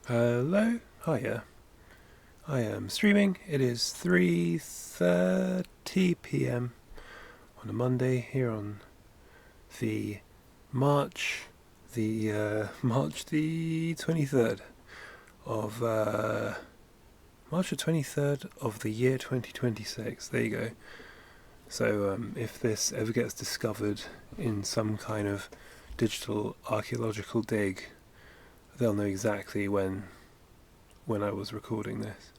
Hello, hiya. I am streaming. It is 3:30 p.m. on a Monday here on the March March the 23rd of March the 23rd of the year 2026. There you go. So if this ever gets discovered in some kind of digital archaeological dig, they'll know exactly when I was recording this.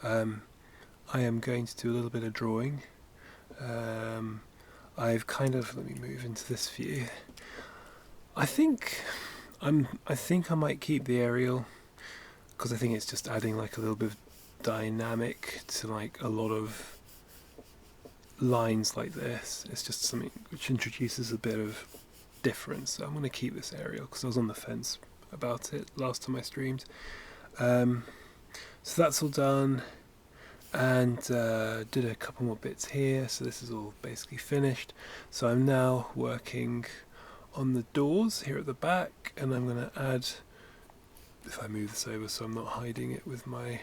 I am going to do a little bit of drawing. I've kind of, let me move into this view. I think I might keep the aerial because I think it's just adding like a little bit of dynamic to like a lot of lines like this. It's just something which introduces a bit of difference. So I'm going to keep this aerial because I was on the fence about it last time I streamed. So that's all done, and did a couple more bits here, so this is all basically finished. So I'm now working on the doors here at the back, and I'm going to add, if I move this over so I'm not hiding it with my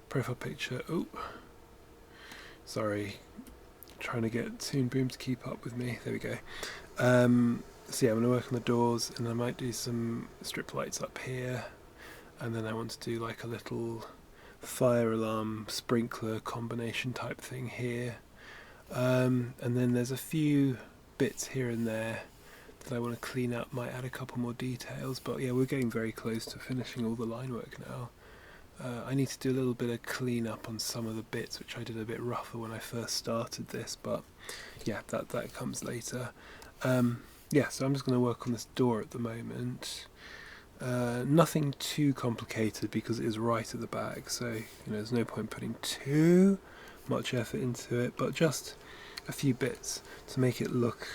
profile picture. Oh, sorry, trying to get Toon Boom to keep up with me. There we go. So yeah, I'm going to work on the doors, and I might do some strip lights up here, and then I want to do like a little fire alarm sprinkler combination type thing here, and then there's a few bits here and there that I want to clean up. Might add a couple more details, but yeah, we're getting very close to finishing all the line work now. I need to do a little bit of clean up on some of the bits which I did a bit rougher when I first started this, but yeah, that comes later. Yeah, so I'm just going to work on this door at the moment. Nothing too complicated because it is right at the back, so there's no point putting too much effort into it, but just a few bits to make it look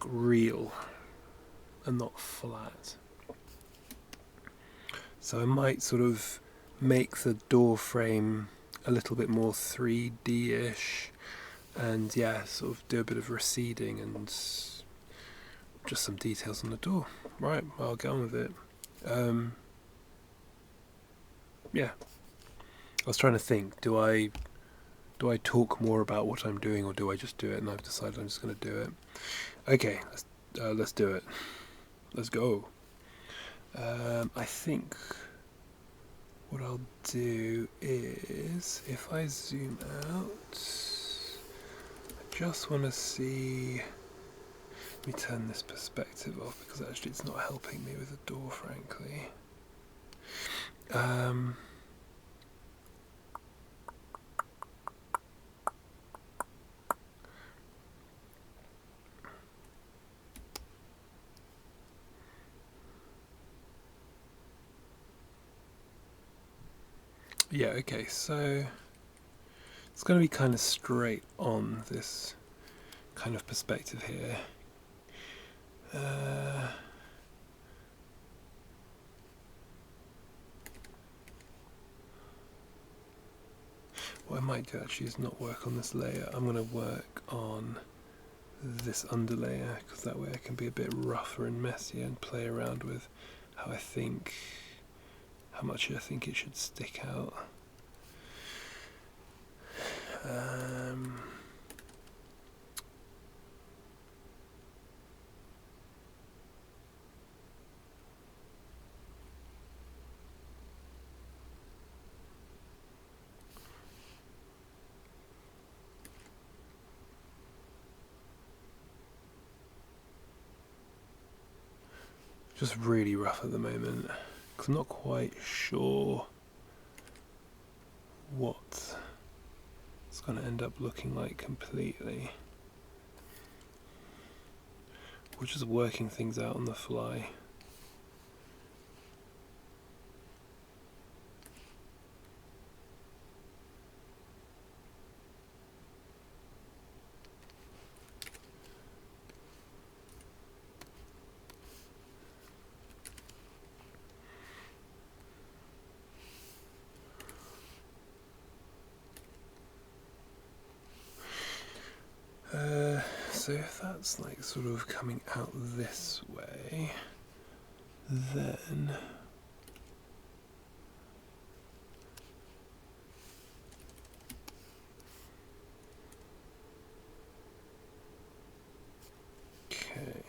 real and not flat. So I might sort of make the door frame a little bit more 3D-ish, and yeah, sort of do a bit of receding and just some details on the door. Right, I'll get on with it. Yeah, I was trying to think. Do I talk more about what I'm doing, or do I just do it? And I've decided I'm just going to do it. Okay, let's do it. Let's go. I think what I'll do is, if I zoom out, I just want to see. Let me turn this perspective off because actually it's not helping me with the door, frankly. Yeah, okay, so it's going to be kind of straight on this kind of perspective here. What I might do actually is not work on this layer. I'm going to work on this underlayer because that way I can be a bit rougher and messier and play around with how much I think it should stick out. Just really rough at the moment because I'm not quite sure what it's going to end up looking like completely. We're just working things out on the fly. So if that's like sort of coming out this way, Then okay,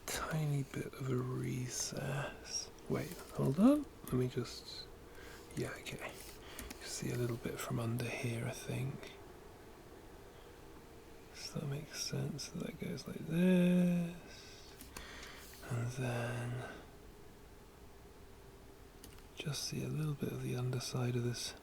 tiny bit of a recess. Wait, hold on. Let me just. Yeah, okay. You see a little bit from under here, I think. So that makes sense. So that goes like this, and then just see a little bit of the underside of this.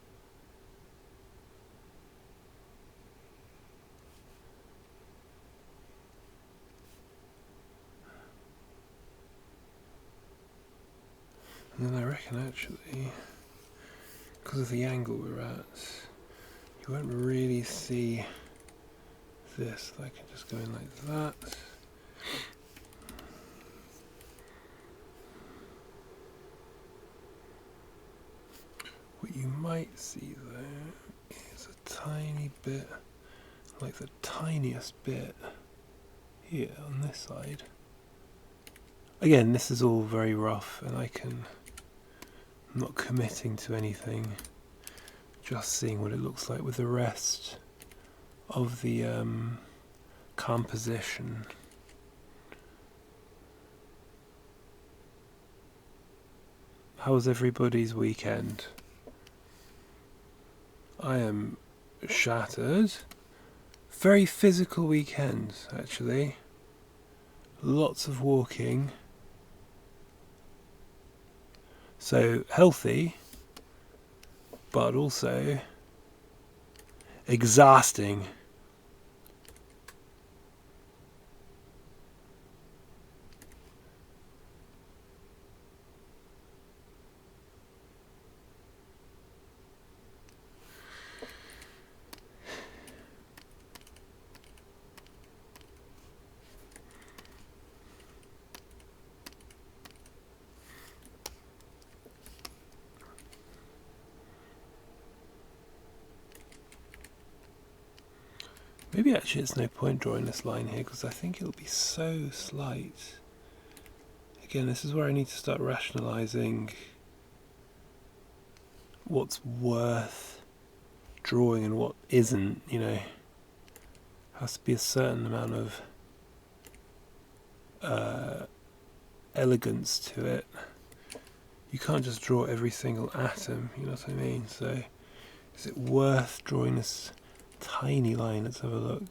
And then I reckon actually, because of the angle we're at, you won't really see this. I can just go in like that. What you might see though is a tiny bit, like the tiniest bit here on this side. Again, this is all very rough and I'm not committing to anything, just seeing what it looks like with the rest of the composition. How was everybody's weekend? I am shattered. Very physical weekend, actually. Lots of walking. So healthy, but also exhausting. Maybe actually it's no point drawing this line here because I think it'll be so slight. Again, this is where I need to start rationalising what's worth drawing and what isn't, you know. Has to be a certain amount of elegance to it. You can't just draw every single atom, you know what I mean? So is it worth drawing this tiny line? Let's have a look.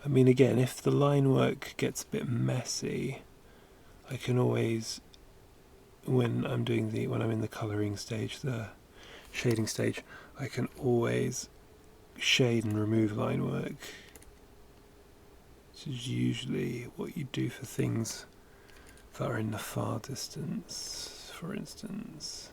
I mean, again, if the line work gets a bit messy, I can always, when I'm in the colouring stage, the shading stage, I can always shade and remove line work. This is usually what you do for things that are in the far distance, for instance.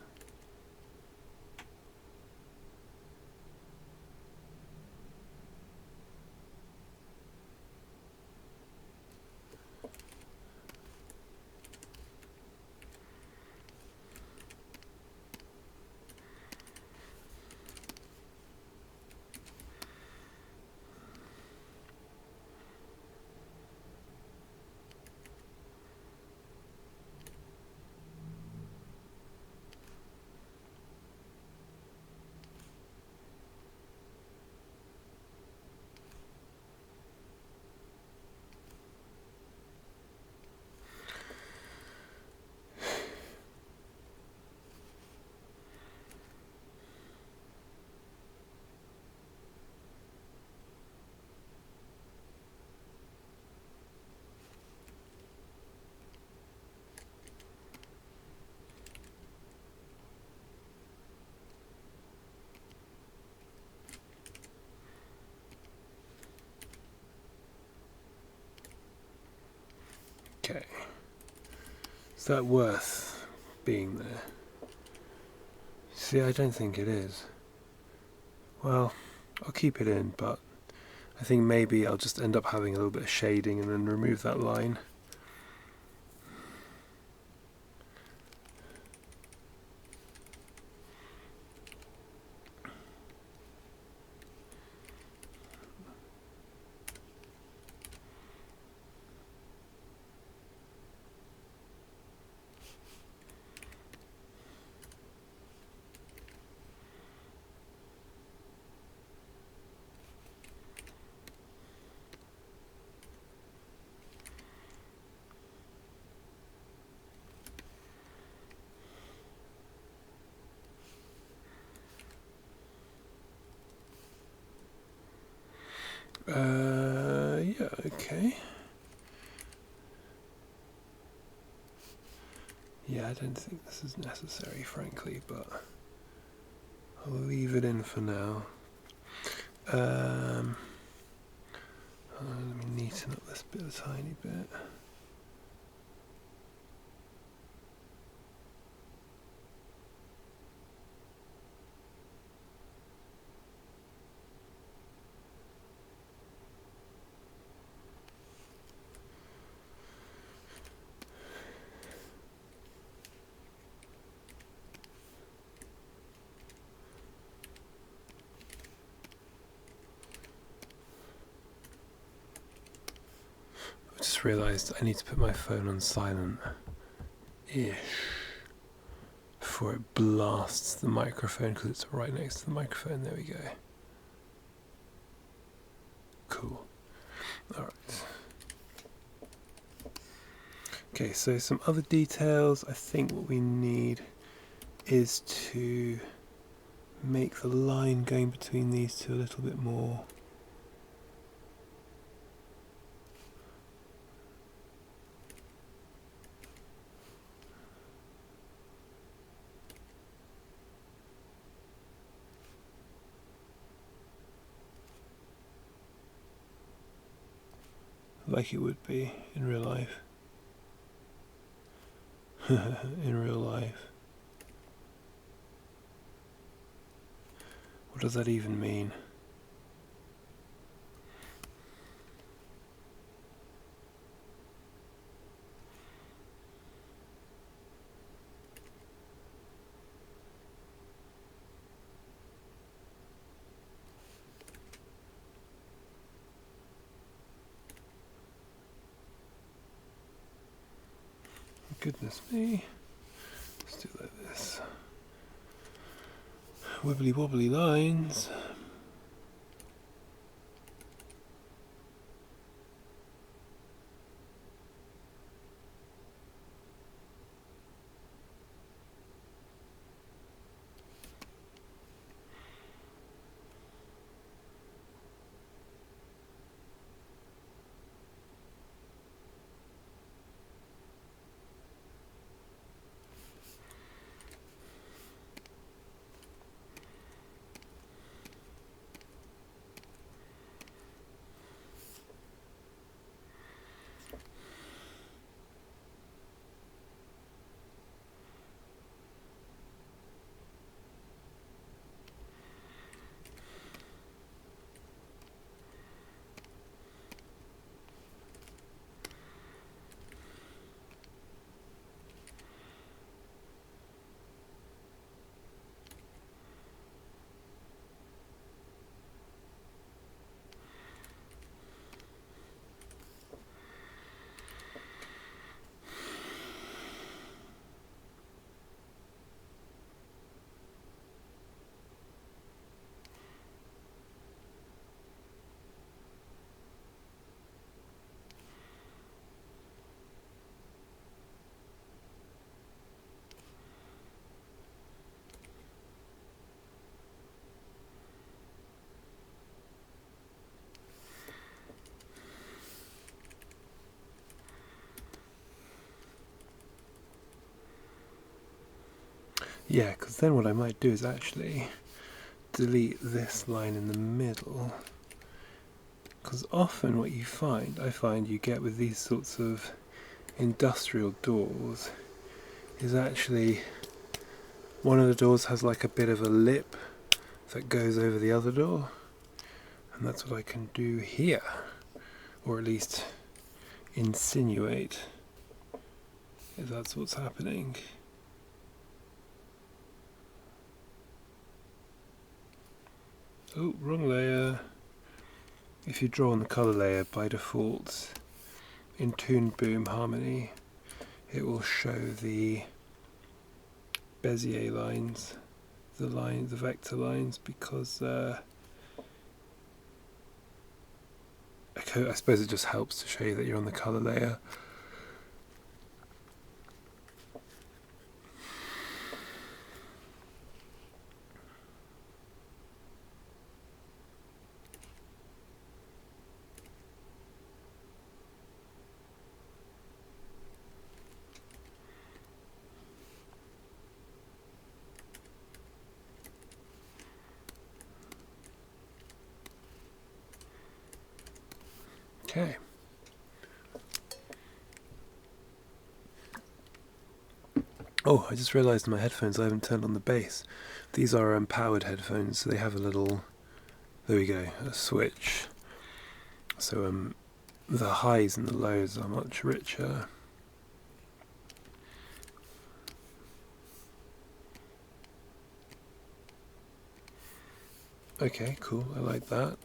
Okay, is that worth being there? See, I don't think it is. Well, I'll keep it in, but I think maybe I'll just end up having a little bit of shading and then remove that line. Okay. Yeah, I don't think this is necessary, frankly, but I'll leave it in for now. Let me neaten up this bit a tiny bit. I just realised I need to put my phone on silent-ish before it blasts the microphone, because it's right next to the microphone. There we go. Cool. Alright. Okay, so some other details. I think what we need is to make the line going between these two a little bit more like it would be in real life. In real life. What does that even mean? Goodness me. Let's do like this. Wibbly wobbly lines. Yeah, because then what I might do is actually delete this line in the middle. Because often what I find you get with these sorts of industrial doors is actually one of the doors has like a bit of a lip that goes over the other door. And that's what I can do here. Or at least insinuate if that's what's happening. Oh, wrong layer. If you draw on the color layer by default in Toon Boom Harmony, it will show the Bezier lines, the vector lines, because I suppose it just helps to show you that you're on the color layer. Oh, I just realised in my headphones I haven't turned on the bass. These are powered headphones, so they have a little, there we go, a switch. So the highs and the lows are much richer. Okay, cool, I like that.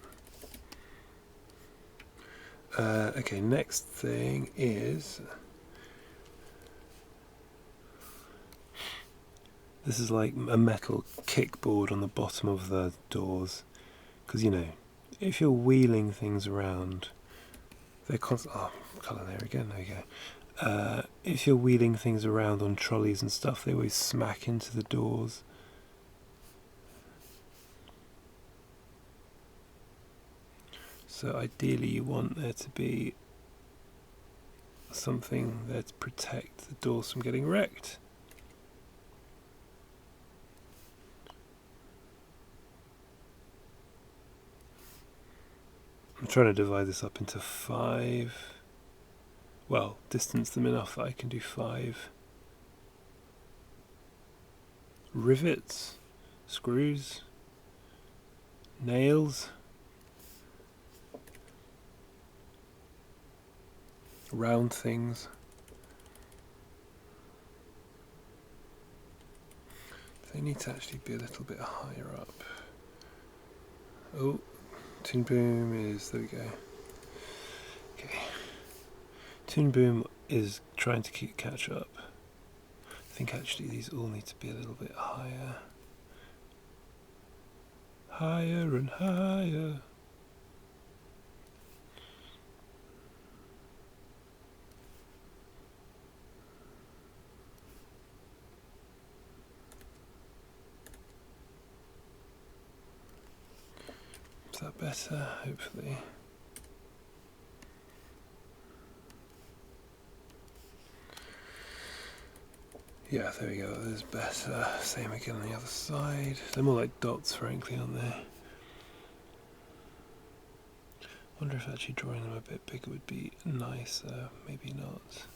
Okay, next thing is, this is like a metal kickboard on the bottom of the doors, because you know, if you're wheeling things around, they're colour there again, there you go. If you're wheeling things around on trolleys and stuff, they always smack into the doors. So ideally you want there to be something there to protect the doors from getting wrecked. I'm trying to divide this up into 5. Well, distance them enough that I can do 5 rivets, screws, nails, round things. They need to actually be a little bit higher up. Oh, Toon Boom is, there we go. Okay. Toon Boom is trying to catch up. I think actually these all need to be a little bit higher. Higher and higher. Is that better? Hopefully. Yeah, there we go, that is better. Same again on the other side. They're more like dots, frankly, aren't they? Wonder if actually drawing them a bit bigger would be nicer. Maybe not.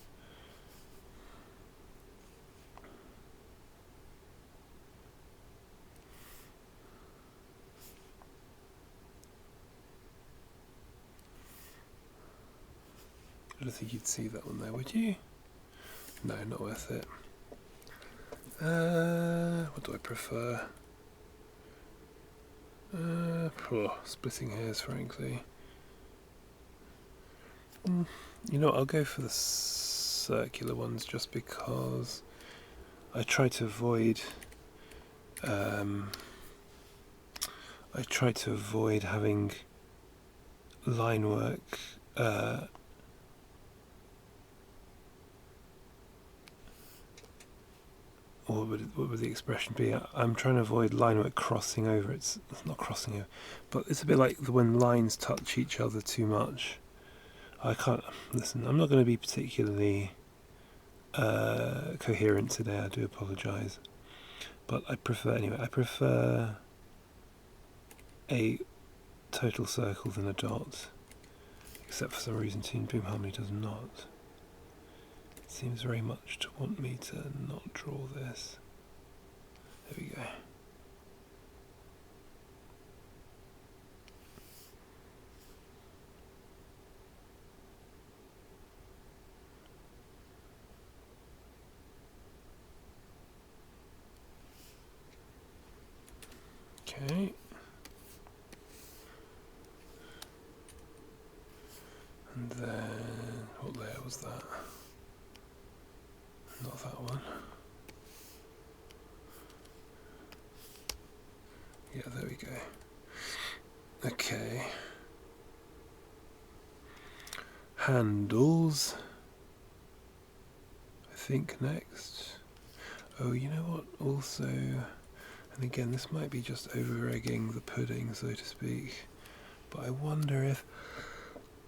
I don't think you'd see that one there, would you? No, not worth it. What do I prefer? Splitting hairs, frankly. You know what, I'll go for the circular ones just because I try to avoid having line work what would the expression be? I'm trying to avoid line work crossing over. It's not crossing over, but it's a bit like when lines touch each other too much. I can't listen. I'm not going to be particularly coherent today. I do apologise, but I prefer a total circle than a dot. Except for some reason, Toon Boom Harmony does not. It seems very much to want me to not draw this. There we go. Okay. And then, what layer was that? Not that one. Yeah, there we go. Okay. Handles. I think next. Oh, you know what? Also, and again, this might be just over-egging the pudding, so to speak, but I wonder if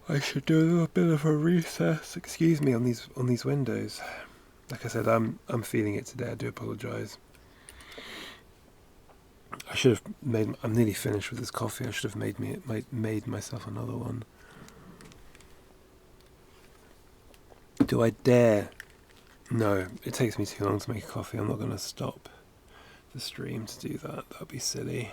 I should do a little bit of a recess, excuse me, on these windows. Like I said, I'm feeling it today. I do apologise. I should have made. I'm nearly finished with this coffee. I should have made myself another one. Do I dare No, it takes me too long to make a coffee. I'm not going to stop the stream to do that. That would be silly.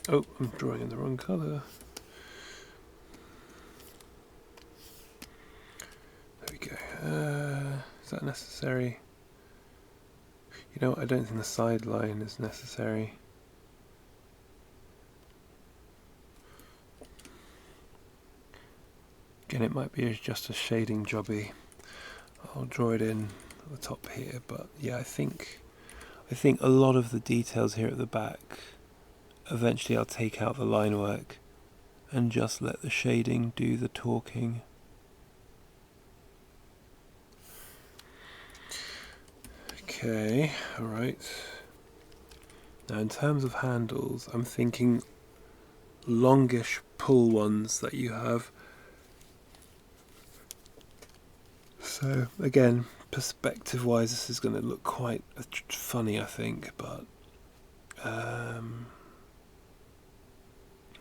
Oh, I'm drawing in the wrong colour. There we go. Is that necessary? You know what, I don't think the side line is necessary. Again, it might be just a shading jobby. I'll draw it in at the top here, but yeah, I think a lot of the details here at the back, eventually I'll take out the line work and just let the shading do the talking. Okay, alright. Now in terms of handles, I'm thinking longish pull ones that you have. So again, perspective wise this is going to look quite funny, I think, but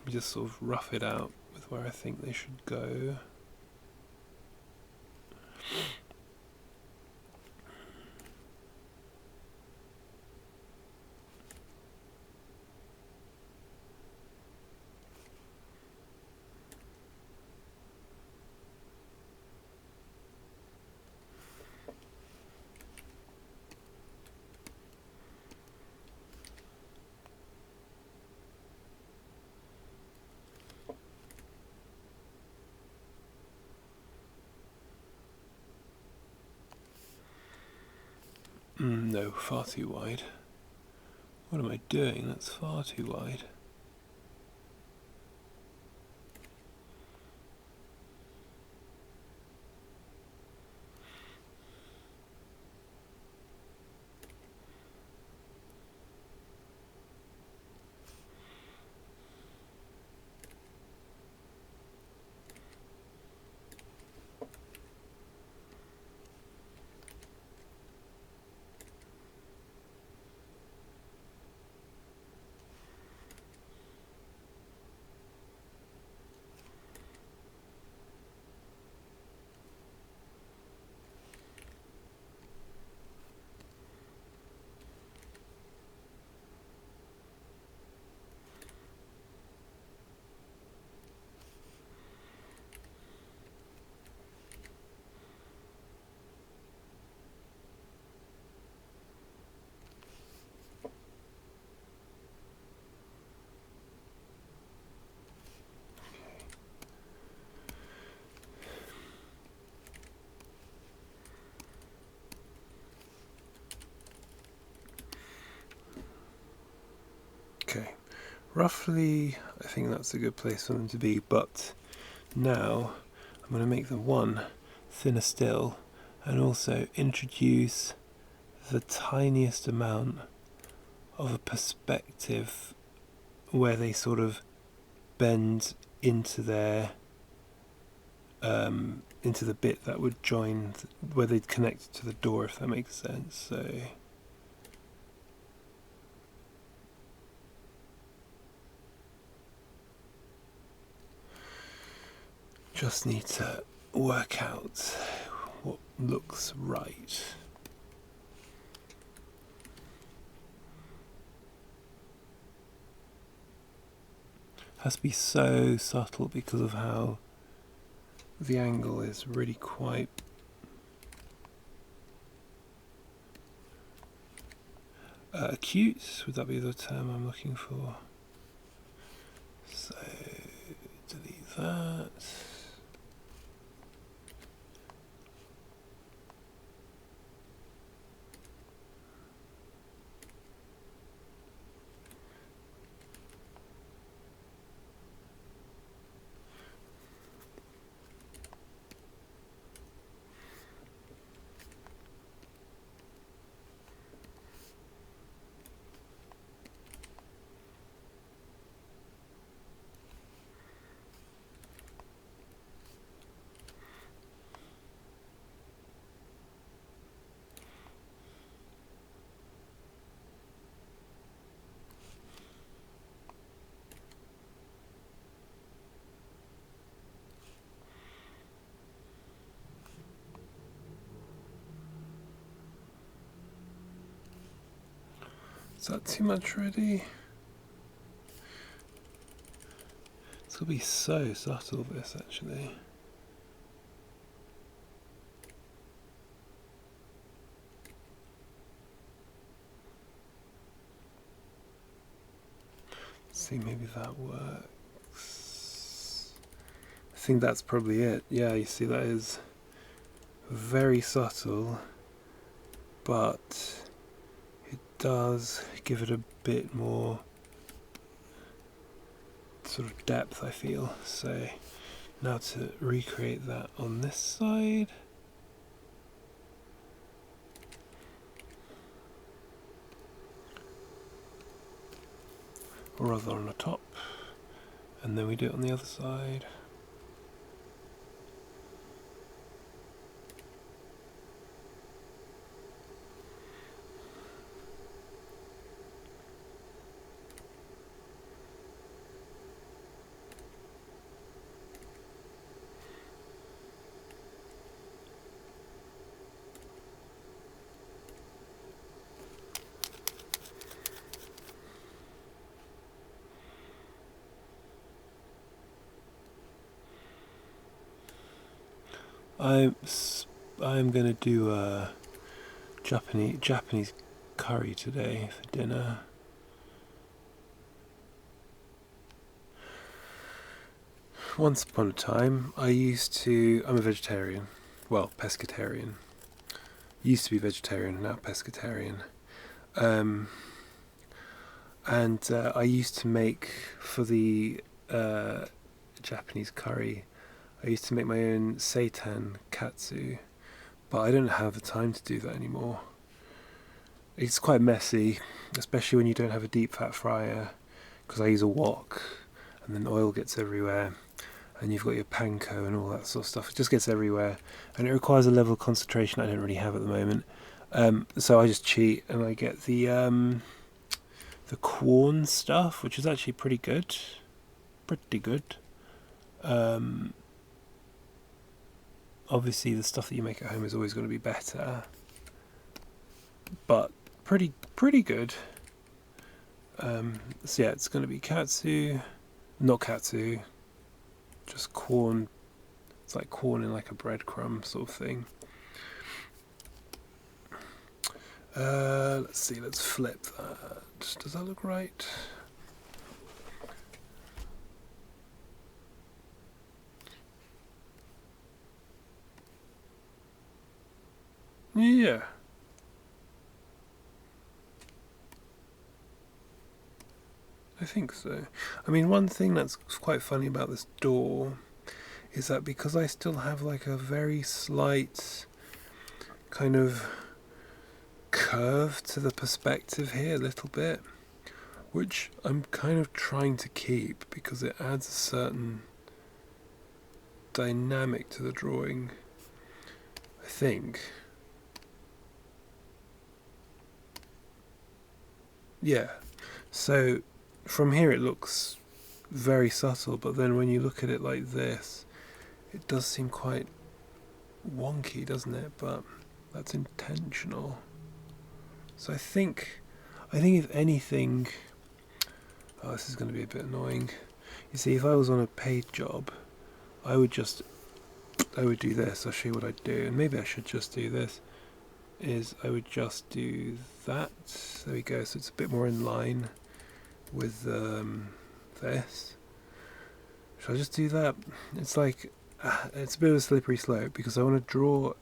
just sort of rough it out with where I think they should go. No, far too wide. What am I doing? That's far too wide. Okay, roughly I think that's a good place for them to be, but now I'm going to make them one thinner still and also introduce the tiniest amount of a perspective where they sort of bend into their into the bit that would join where they'd connect to the door, if that makes sense. So just need to work out what looks right. Has to be so subtle because of how the angle is really quite acute. Would that be the term I'm looking for? So delete that. Is that too much already? It's gonna be so subtle, this actually. Let's see, maybe that works. I think that's probably it. Yeah, you see, that is very subtle, but it does give it a bit more sort of depth, I feel. So now to recreate that on this side. Or rather on the top. And then we do it on the other side. I'm gonna do a Japanese curry today for dinner. Once upon a time, I'm a vegetarian. Well, pescatarian. Used to be vegetarian, now pescatarian. And I used to make, for the Japanese curry, I used to make my own seitan katsu, but I don't have the time to do that anymore. It's quite messy, especially when you don't have a deep fat fryer, because I use a wok, and then oil gets everywhere, and you've got your panko and all that sort of stuff. It just gets everywhere, and it requires a level of concentration I don't really have at the moment. So I just cheat, and I get the corn stuff, which is actually pretty good. Obviously the stuff that you make at home is always going to be better, but pretty good. So yeah, it's going to be not katsu, just corn. It's like corn in like a breadcrumb sort of thing. Let's see, let's flip that. Does that look right? Yeah. I think so. I mean, one thing that's quite funny about this door is that because I still have like a very slight kind of curve to the perspective here a little bit, which I'm kind of trying to keep because it adds a certain dynamic to the drawing, I think. Yeah, so from here it looks very subtle, but then when you look at it like this, it does seem quite wonky, doesn't it? But that's intentional. So I think if anything, this is going to be a bit annoying. You see, if I was on a paid job, I would do this. I'll show you what I'd do, and maybe I should just do this. I would just do that. There we go. So it's a bit more in line with this. Should I just do that? It's like it's a bit of a slippery slope because I want to draw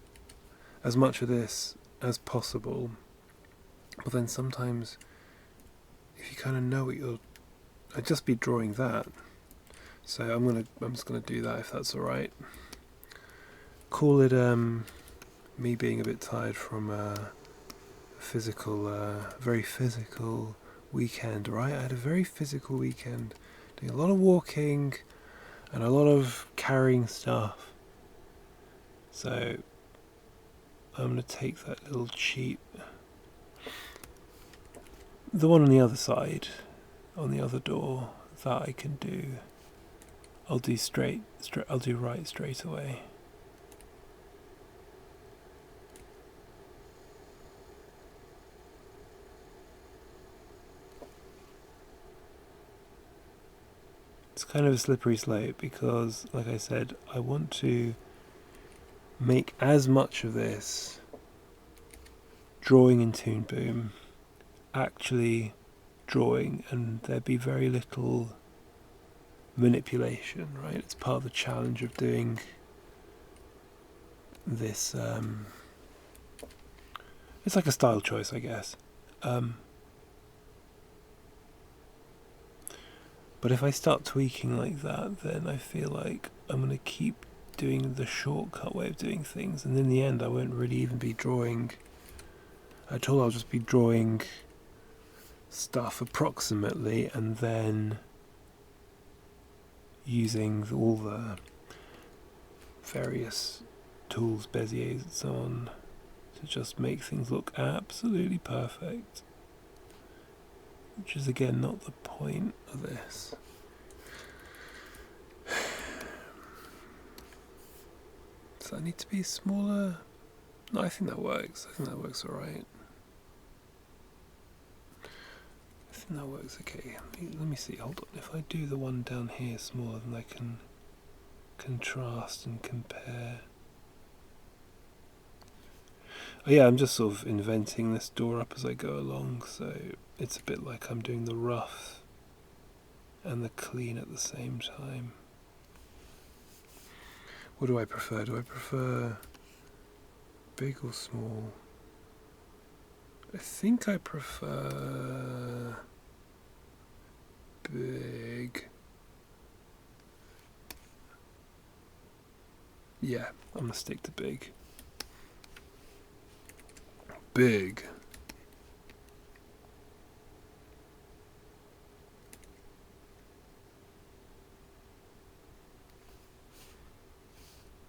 as much of this as possible, but then sometimes if you kind of know what I'd just be drawing that. So I'm just gonna do that if that's all right. Call it me being a bit tired from a very physical weekend, right? I had a very physical weekend, doing a lot of walking and a lot of carrying stuff. So I'm going to take that little cheap, the one on the other side, on the other door, that I can do. I'll do right straight away. it's kind of a slippery slope because, like I said, I want to make as much of this drawing in Toon Boom, actually drawing, and there be very little manipulation, right? It's part of the challenge of doing this. It's like a style choice, I guess. But if I start tweaking like that, then I feel like I'm going to keep doing the shortcut way of doing things, and in the end I won't really even be drawing at all. I'll just be drawing stuff approximately and then using all the various tools, Beziers and so on, to just make things look absolutely perfect, which is again not the point of this. Does that need to be smaller? No, I think that works. I think that works alright. I think that works okay. Let me see, hold on. If I do the one down here smaller, then I can contrast and compare. Oh yeah, I'm just sort of inventing this door up as I go along, so it's a bit like I'm doing the rough and the clean at the same time. What do I prefer? Do I prefer big or small? I think I prefer big. Yeah, I'm gonna stick to big. Big.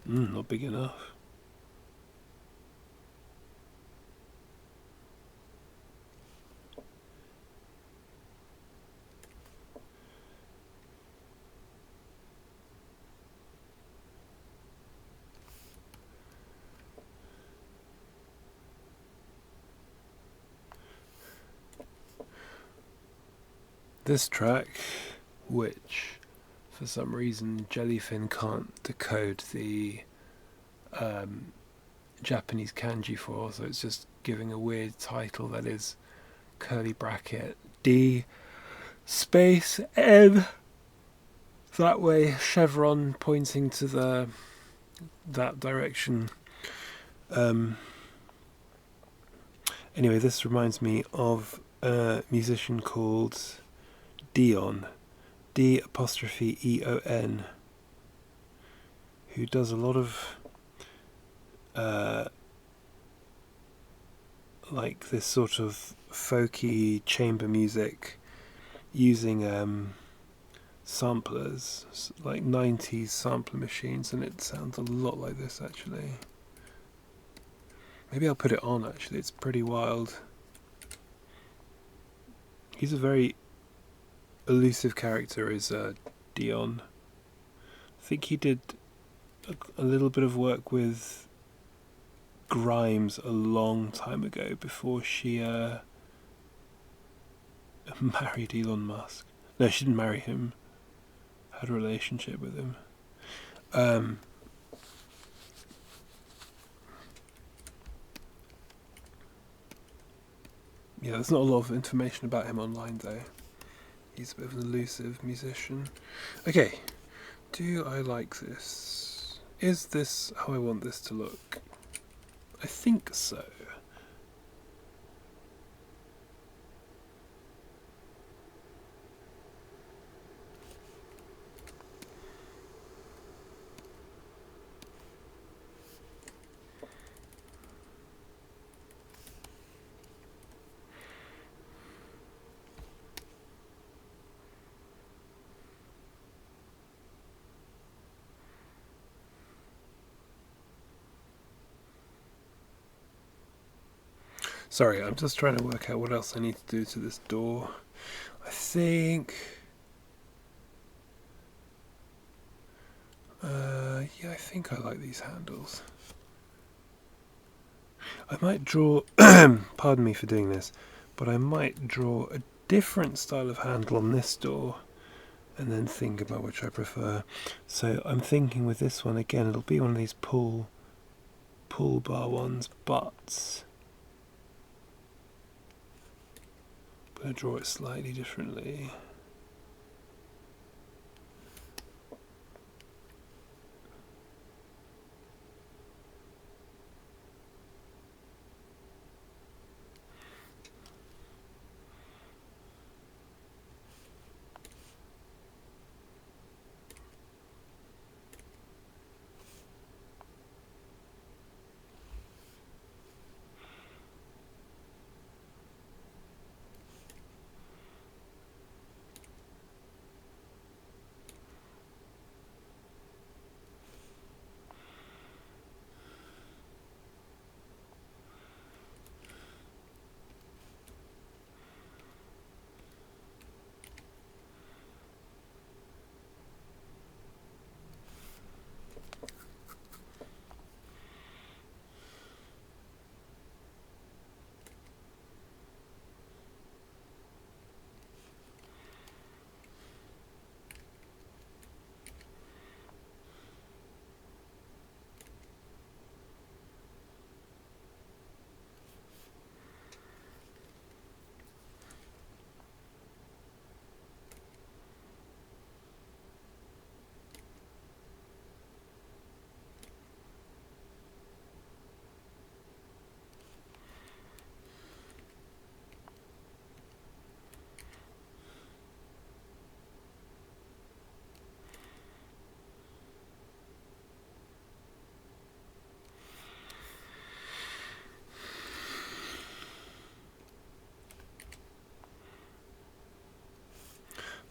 Not big enough. This track, which for some reason Jellyfin can't decode the Japanese kanji for, so it's just giving a weird title that is curly bracket D space N, that way, chevron pointing to that direction. Anyway, this reminds me of a musician called Dion, D''EON, who does a lot of like this sort of folky chamber music using samplers, like 90s sampler machines, and it sounds a lot like this actually. Maybe I'll put it on actually, it's pretty wild. He's a very elusive character, is Dion. I think he did a little bit of work with Grimes a long time ago before she married Elon Musk. No, she didn't marry him. Had a relationship with him. Yeah, there's not a lot of information about him online though. He's a bit of an elusive musician. Okay, do I like this? Is this how I want this to look? I think so. Sorry, I'm just trying to work out what else I need to do to this door. I think... yeah, I think I like these handles. I might draw... pardon me for doing this, but I might draw a different style of handle on this door and then think about which I prefer. So I'm thinking with this one again, it'll be one of these pull bar ones, but I'm going to draw it slightly differently.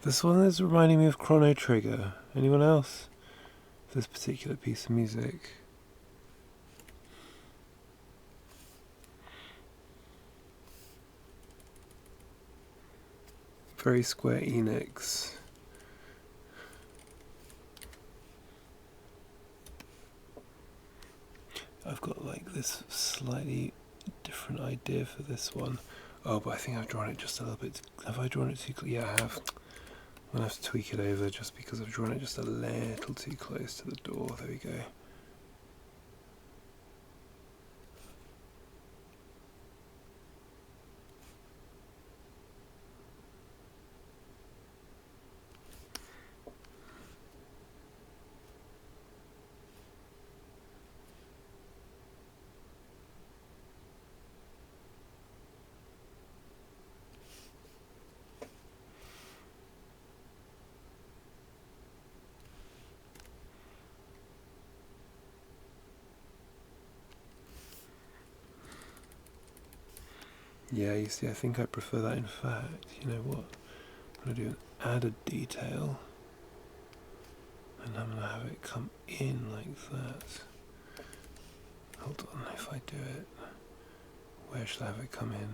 This one is reminding me of Chrono Trigger. Anyone else? This particular piece of music. Very Square Enix. I've got like this slightly different idea for this one. Oh, but I think I've drawn it just a little bit. Have I drawn it too close? Yeah, I have. I'm going to have to tweak it over just because I've drawn it just a little too close to the door. There we go. Yeah, you see, I think I prefer that. In fact, you know what? I'm going to do an added detail, and I'm going to have it come in like that. Hold on, if I do it, where should I have it come in?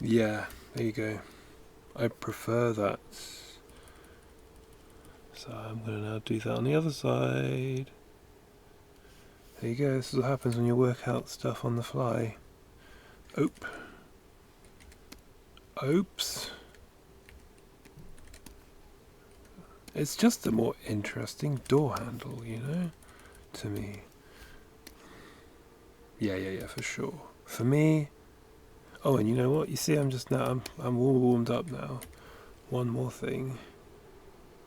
Yeah, there you go. I prefer that. So I'm going to now do that on the other side. There you go, this is what happens when you work out stuff on the fly. Oops. It's just a more interesting door handle, you know, to me. Yeah, for sure. For me. Oh, and you know what? You see, I'm all warmed up now. One more thing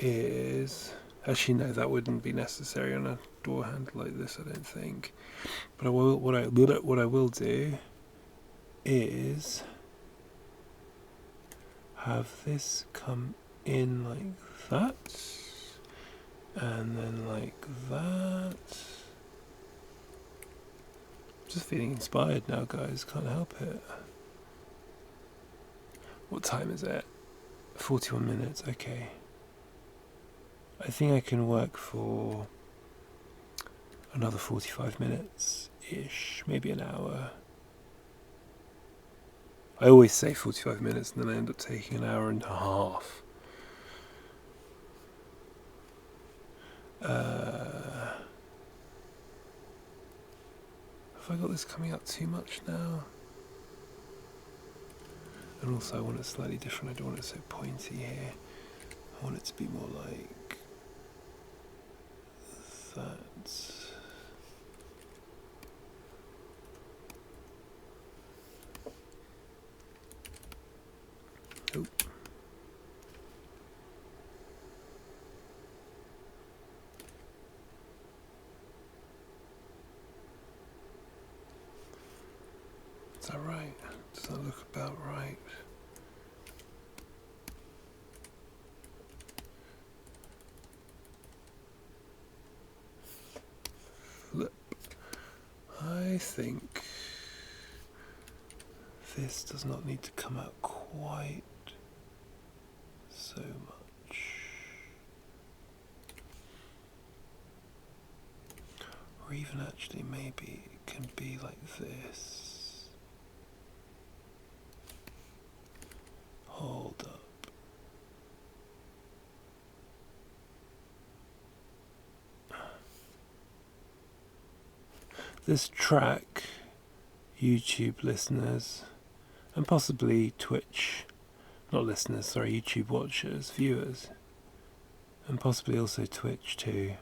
is Actually, no, that wouldn't be necessary on a door handle like this, I don't think. But what I will do is have this come in like that, and then like that. Just feeling inspired now, guys. Can't help it. What time is it? 41 minutes. Okay. I think I can work for another 45 minutes-ish, maybe an hour. I always say 45 minutes and then I end up taking an hour and a half. Have I got this coming up too much now? And also I want it slightly different. I don't want it so pointy here. I want it to be more like that. Oh. Is that right? Does that look about right? Flip. I think this does not need to come out quite so much. Or even actually maybe it can be like this. Hold up. This track, YouTube listeners, and possibly Twitch, not listeners, sorry, YouTube watchers, viewers, and possibly also Twitch too,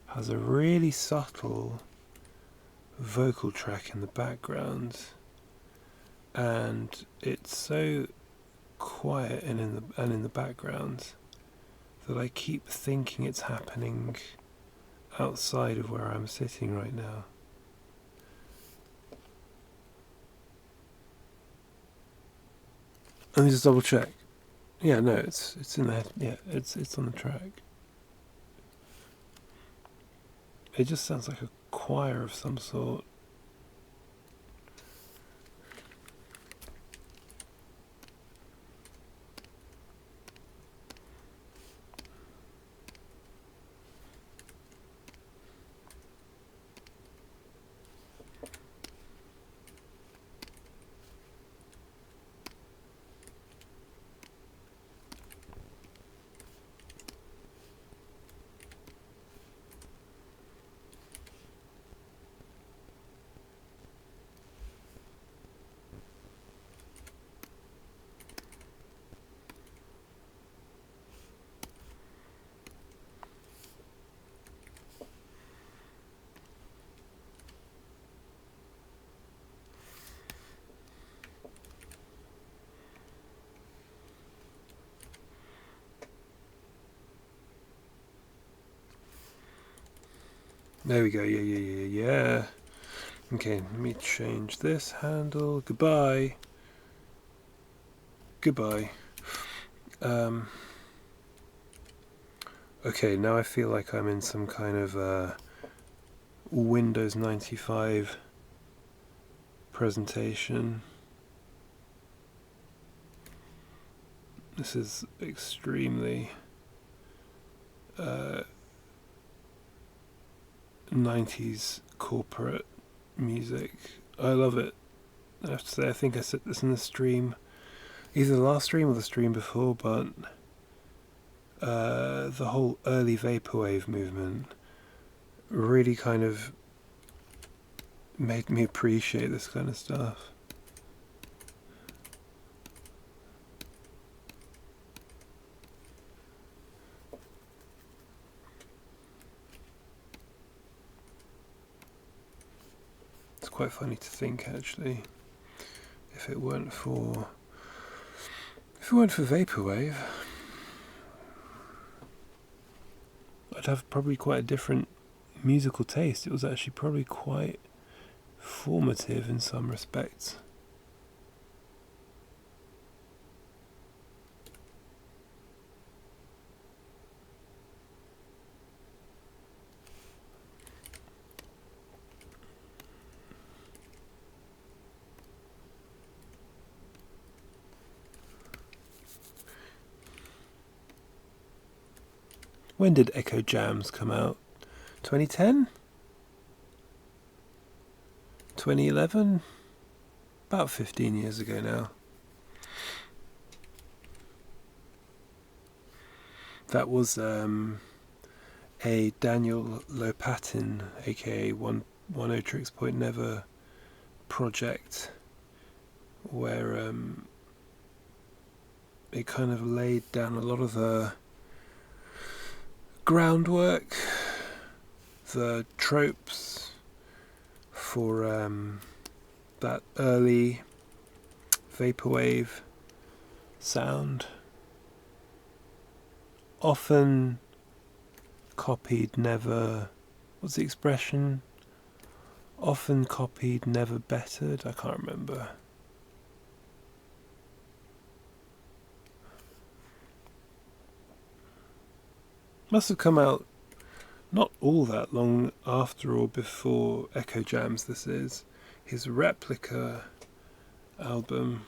has a really subtle vocal track in the background, and it's so quiet and in the background that I keep thinking it's happening outside of where I'm sitting right now. Let me just double check. Yeah, no, it's in there. Yeah, it's on the track. It just sounds like a choir of some sort. There we go. Yeah. Okay, let me change this handle. Goodbye. Okay, now I feel like I'm in some kind of Windows 95 presentation. This is extremely 90s corporate music. I love it. I have to say, I think I said this in the stream, either the last stream or the stream before, but the whole early vaporwave movement really kind of made me appreciate this kind of stuff. It's quite funny to think, actually, if it weren't for vaporwave, to have probably quite a different musical taste. It was actually probably quite formative in some respects. When did Echo Jams come out? 2010? 2011? About 15 years ago now. That was a Daniel Lopatin, aka One O Tricks Point Never project, where it kind of laid down a lot of the groundwork, the tropes for that early vaporwave sound, often copied, never, what's the expression? Often copied, never bettered. I can't remember. Must have come out not all that long after or before Echo Jams. This is his Replica album.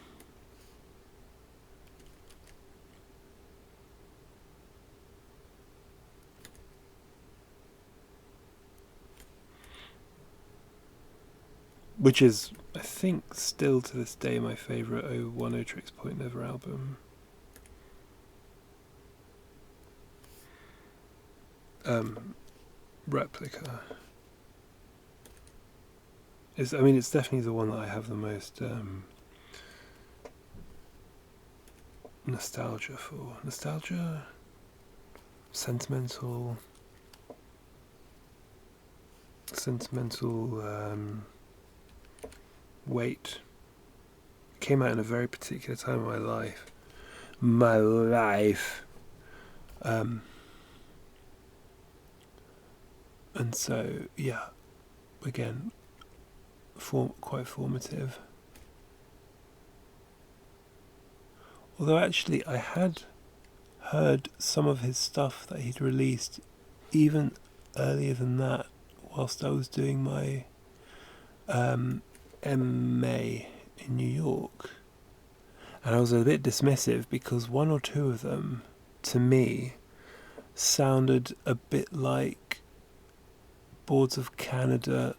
Which is, I think, still to this day my favourite One O Tricks Point Never album. Replica. It's definitely the one that I have the most nostalgia for. Nostalgia? Sentimental weight. It came out in a very particular time of my life. And so, yeah, again, quite formative. Although actually I had heard some of his stuff that he'd released even earlier than that, whilst I was doing my MA in New York. And I was a bit dismissive because one or two of them, to me, sounded a bit like Boards of Canada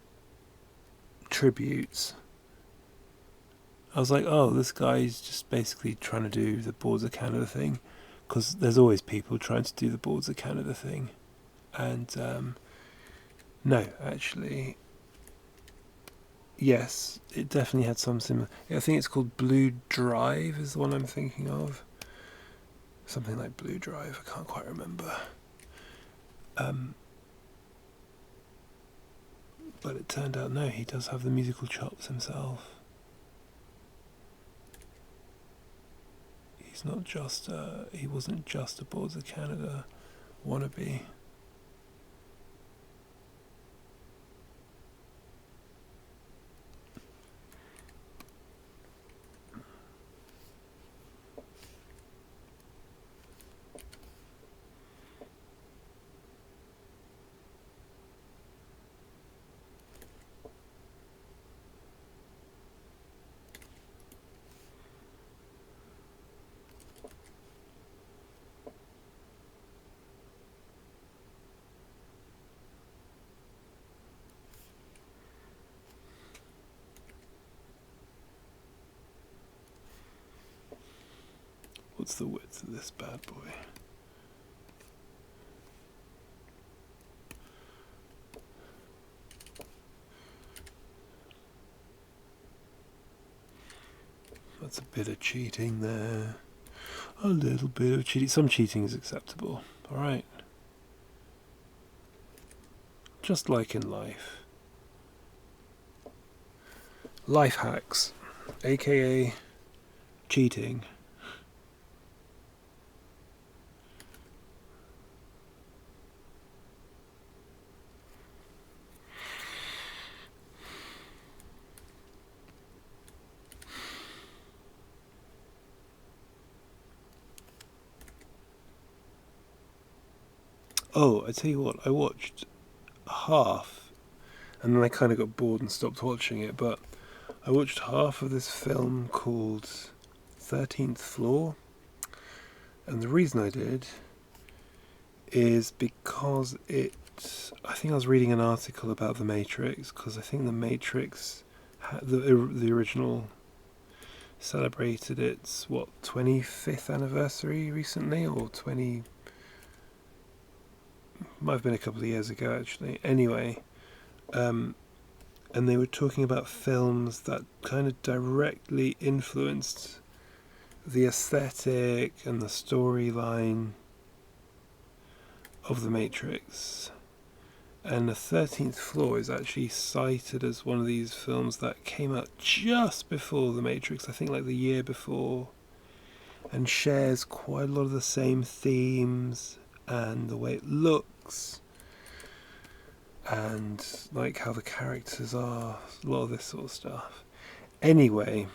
tributes. I was like, oh, this guy's just basically trying to do the Boards of Canada thing, because there's always people trying to do the Boards of Canada thing. And no, actually, yes, it definitely had some similar. I think it's called Blue Drive is the one I'm thinking of. Something like Blue Drive, I can't quite remember. But it turned out, no, he does have the musical chops himself. He's not just, he wasn't just a Boards of Canada wannabe. What's the width of this bad boy? That's a bit of cheating there. A little bit of cheating. Some cheating is acceptable. Alright. Just like in life. Life hacks, aka cheating. Oh, I tell you what, I watched half, and then I kind of got bored and stopped watching it, but I watched half of this film called 13th Floor, and the reason I did is because I think I was reading an article about The Matrix, because I think The Matrix, the original, celebrated its, 25th anniversary recently, or 20, might have been a couple of years ago actually. Anyway, and they were talking about films that kind of directly influenced the aesthetic and the storyline of The Matrix. And The 13th Floor is actually cited as one of these films that came out just before The Matrix, I think like the year before, and shares quite a lot of the same themes and the way it looks and like how the characters are, a lot of this sort of stuff. Anyway,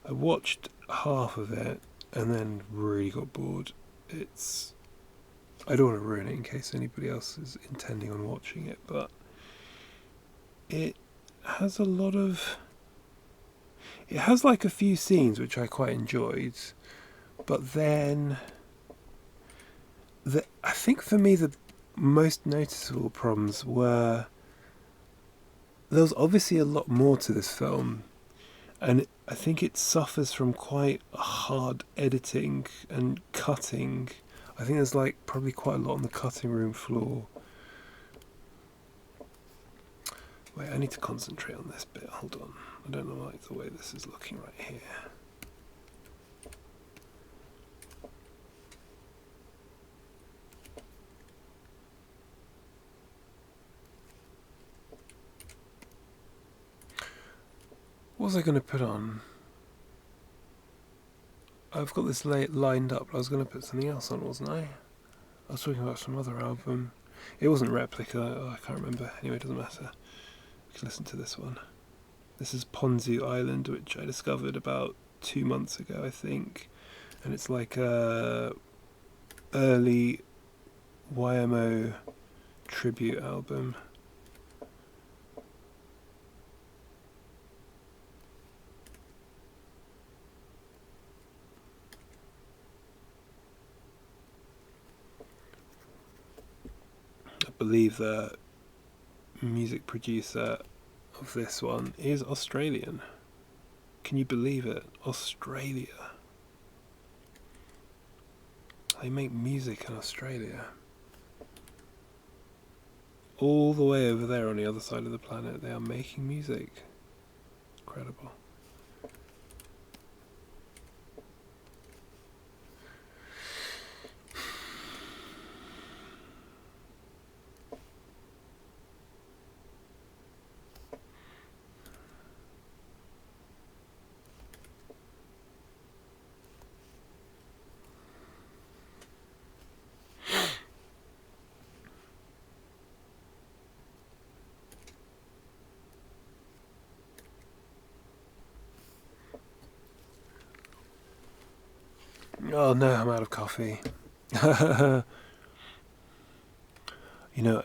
I watched half of it and then really got bored. I don't want to ruin it in case anybody else is intending on watching it, but it has like a few scenes which I quite enjoyed, but then I think for me the most noticeable problems were there was obviously a lot more to this film, and I think it suffers from quite hard editing and cutting. I think there's like probably quite a lot on the cutting room floor. Wait, I need to concentrate on this bit. Hold on. I don't like the way this is looking right here. What was I going to put on? I've got this lined up. I was going to put something else on, wasn't I? I was talking about some other album. It wasn't Replica. Oh, I can't remember. Anyway, it doesn't matter. We can listen to this one. This is Ponzu Island, which I discovered about 2 months ago, I think. And it's like a early YMO tribute album. I believe the music producer of this one is Australian. Can you believe it? Australia. They make music in Australia. All the way over there on the other side of the planet, they are making music. Incredible. Oh no, I'm out of coffee.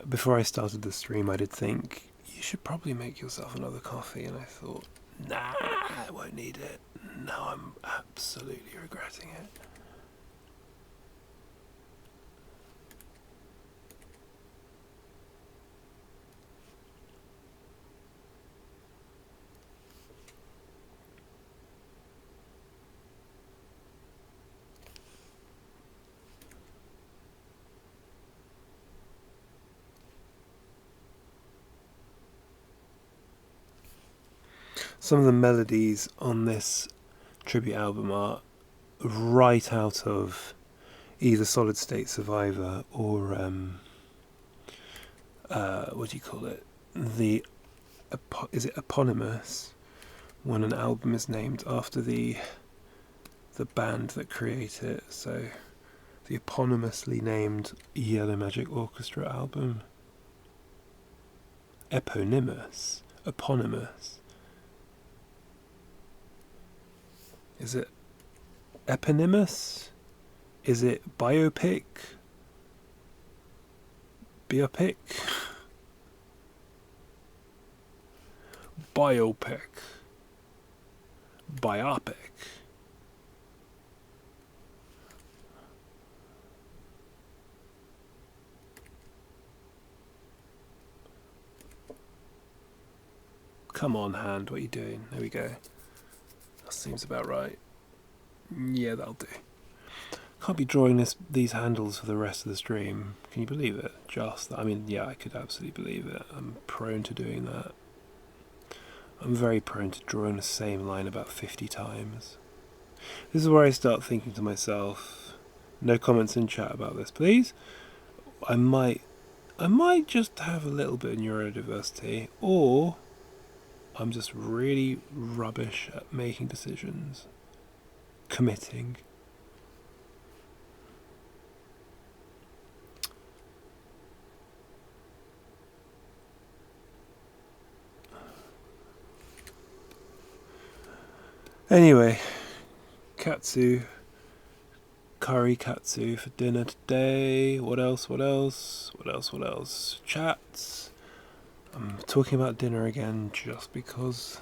Before I started the stream, I did think you should probably make yourself another coffee, and I thought, nah, I won't need it. Now I'm absolutely regretting it. Some of the melodies on this tribute album are right out of either Solid State Survivor or what do you call it? Is it eponymous when an album is named after the band that create it? So the eponymously named Yellow Magic Orchestra album. Eponymous. Is it eponymous? Is it biopic? Biopic. Biopic. Biopic. Come on, hand, what are you doing? There we go. That seems about right. Yeah, that'll do. Can't be drawing these handles for the rest of the stream. Can you believe it? I mean, yeah, I could absolutely believe it. I'm prone to doing that. I'm very prone to drawing the same line about 50 times. This is where I start thinking to myself, no comments in chat about this, please. I might just have a little bit of neurodiversity, or I'm just really rubbish at making decisions, committing. Anyway, katsu, curry katsu for dinner today. What else? Chats. I'm talking about dinner again just because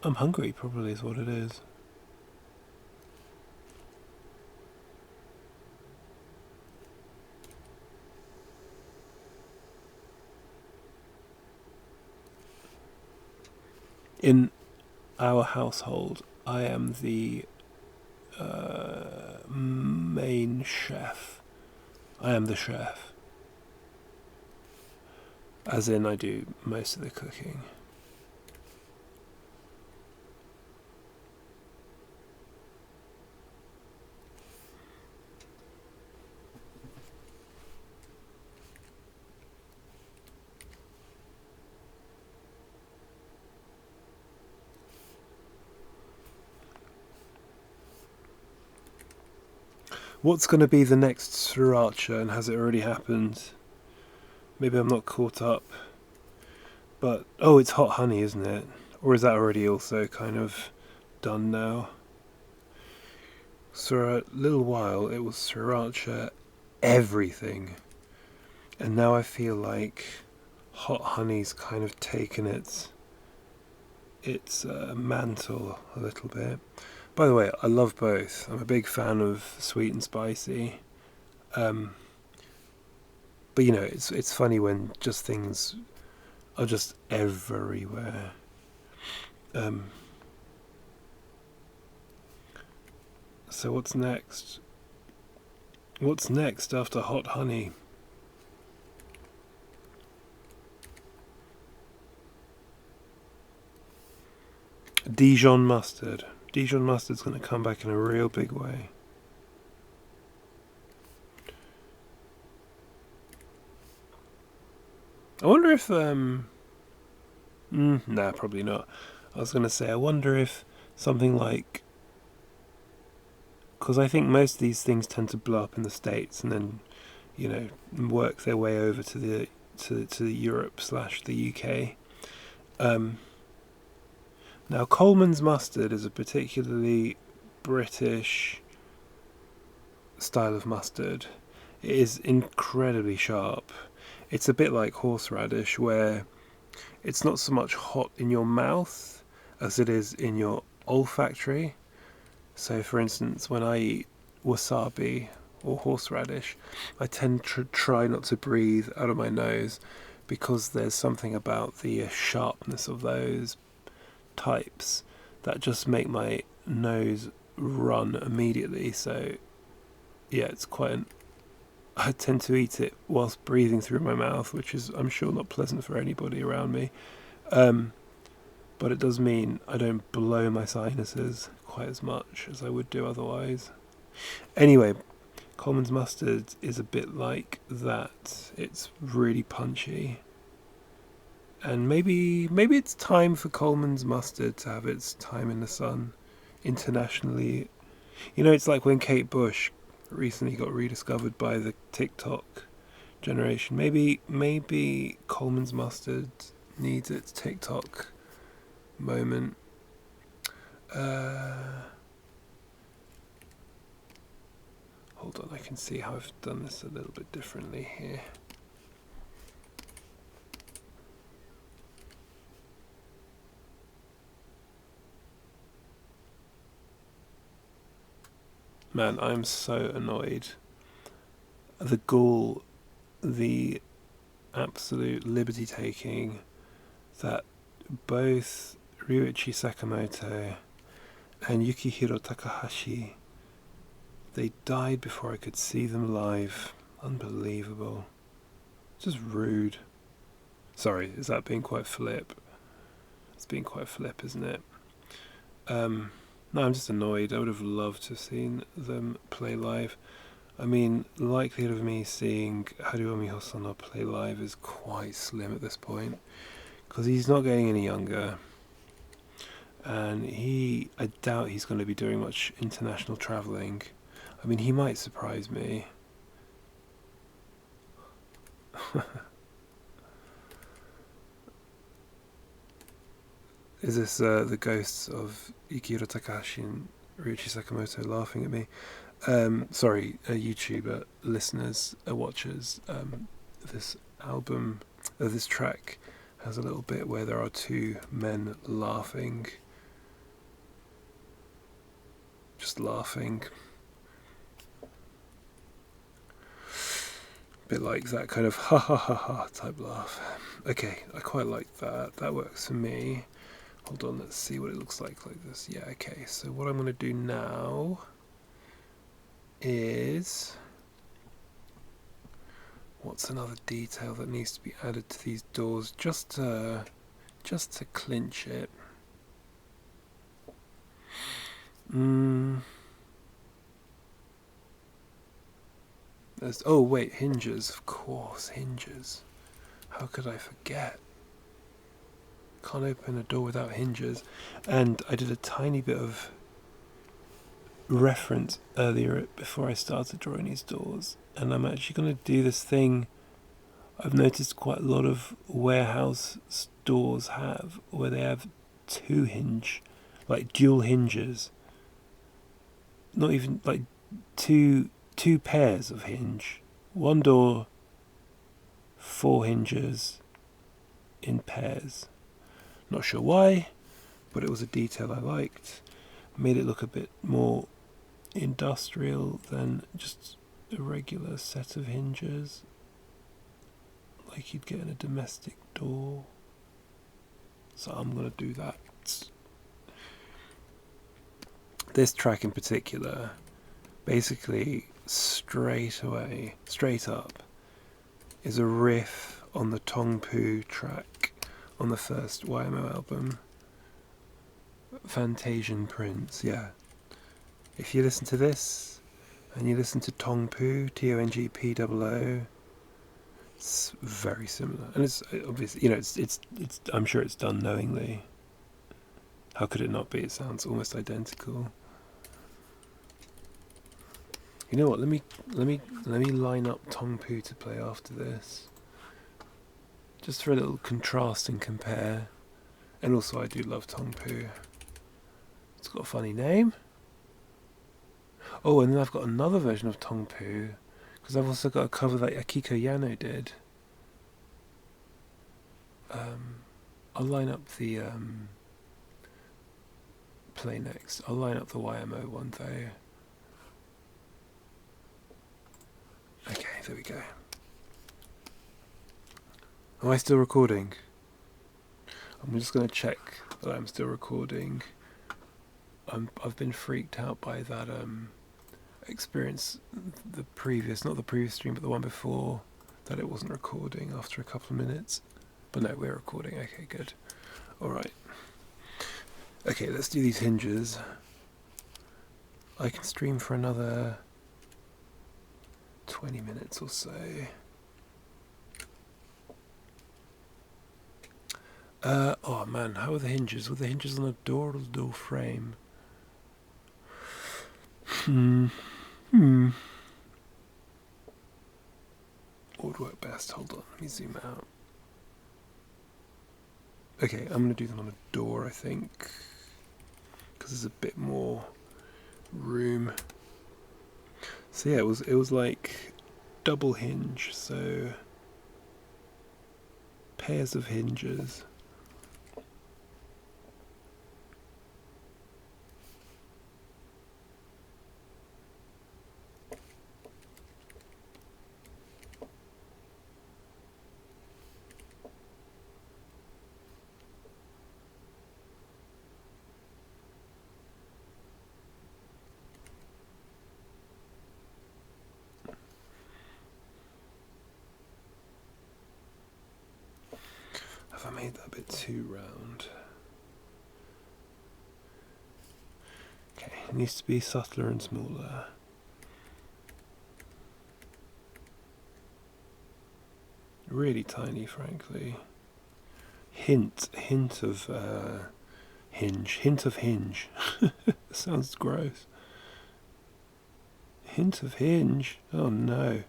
I'm hungry, probably is what it is. In our household, I am the main chef. I am the chef. As in, I do most of the cooking. What's going to be the next sriracha, and has it already happened? Maybe I'm not caught up. But, oh, it's hot honey, isn't it? Or is that already also kind of done now? So for a little while it was sriracha everything. And now I feel like hot honey's kind of taken its mantle a little bit. By the way, I love both. I'm a big fan of sweet and spicy. But you know, it's funny when just things are just everywhere. So what's next? What's next after hot honey? Dijon mustard. Dijon mustard's going to come back in a real big way. I wonder if nah, probably not. I was going to say, I wonder if something like, because I think most of these things tend to blow up in the States and then, you know, work their way over to the Europe / the UK. Now, Coleman's mustard is a particularly British style of mustard. It is incredibly sharp. It's a bit like horseradish, where it's not so much hot in your mouth as it is in your olfactory. So, for instance, when I eat wasabi or horseradish, I tend to try not to breathe out of my nose because there's something about the sharpness of those types that just make my nose run immediately. So yeah, it's quite I tend to eat it whilst breathing through my mouth, which is, I'm sure, not pleasant for anybody around me, but it does mean I don't blow my sinuses quite as much as I would do otherwise. Anyway, Coleman's mustard is a bit like that. It's really punchy. And maybe it's time for Coleman's mustard to have its time in the sun internationally. You know, it's like when Kate Bush recently got rediscovered by the TikTok generation. Maybe Coleman's mustard needs its TikTok moment. Hold on, I can see how I've done this a little bit differently here. Man, I'm so annoyed. The gall, the absolute liberty taking that both Ryuichi Sakamoto and Yukihiro Takahashi, they died before I could see them live. Unbelievable. Just rude. Sorry, is that being quite flip? It's being quite flip, isn't it? No, I'm just annoyed. I would have loved to have seen them play live. I mean, the likelihood of me seeing Haruomi Hosono play live is quite slim at this point, because he's not getting any younger, and I doubt he's going to be doing much international travelling. I mean, he might surprise me. Is this the ghosts of Yukihiro Takahashi and Ryuichi Sakamoto laughing at me? Sorry, YouTuber listeners, watchers. This album, this track, has a little bit where there are two men laughing, just laughing. A bit like that kind of ha ha ha ha type laugh. Okay, I quite like that. That works for me. Hold on, let's see what it looks like this. Yeah, okay, so what I'm going to do now is... what's another detail that needs to be added to these doors just to clinch it? Oh wait, hinges, of course, hinges. How could I forget? Can't open a door without hinges. And I did a tiny bit of reference earlier before I started drawing these doors, and I'm actually going to do this thing I've noticed quite a lot of warehouse stores have, where they have two hinge, like dual hinges, not even like two pairs of hinge, one door, four hinges in pairs. Not sure why, but it was a detail I liked. Made it look a bit more industrial than just a regular set of hinges, like you'd get in a domestic door. So I'm going to do that. This track in particular, basically straight up, is a riff on the Tongpu track on the first YMO album, Fantasian Prince. Yeah, if you listen to this and you listen to Tongpu, Tongpoo, it's very similar, and it's obviously, you know, it's I'm sure it's done knowingly. How could it not be? It sounds almost identical. You know what? Let me line up Tongpu to play after this, just for a little contrast and compare. And also, I do love Tongpu. It's got a funny name. Oh, and then I've got another version of Tongpu, because I've also got a cover that Akiko Yano did. I'll line up the play next. I'll line up the YMO one though. Okay, there we go. Am I still recording? I'm just going to check that I'm still recording. I've been freaked out by that experience, not the previous stream, but the one before, that it wasn't recording after a couple of minutes. But no, we're recording. Okay, good. Alright. Okay, let's do these hinges. I can stream for another 20 minutes or so. Oh man, how are the hinges? Were the hinges on a door or the door frame? What would work best? Hold on, let me zoom out. Okay, I'm going to do them on a door, I think, because there's a bit more room. So yeah, it was like double hinge, so pairs of hinges. I made that a bit too round. Okay, it needs to be subtler and smaller. Really tiny, frankly. Hint of hinge. Sounds gross. Hint of hinge. Oh no.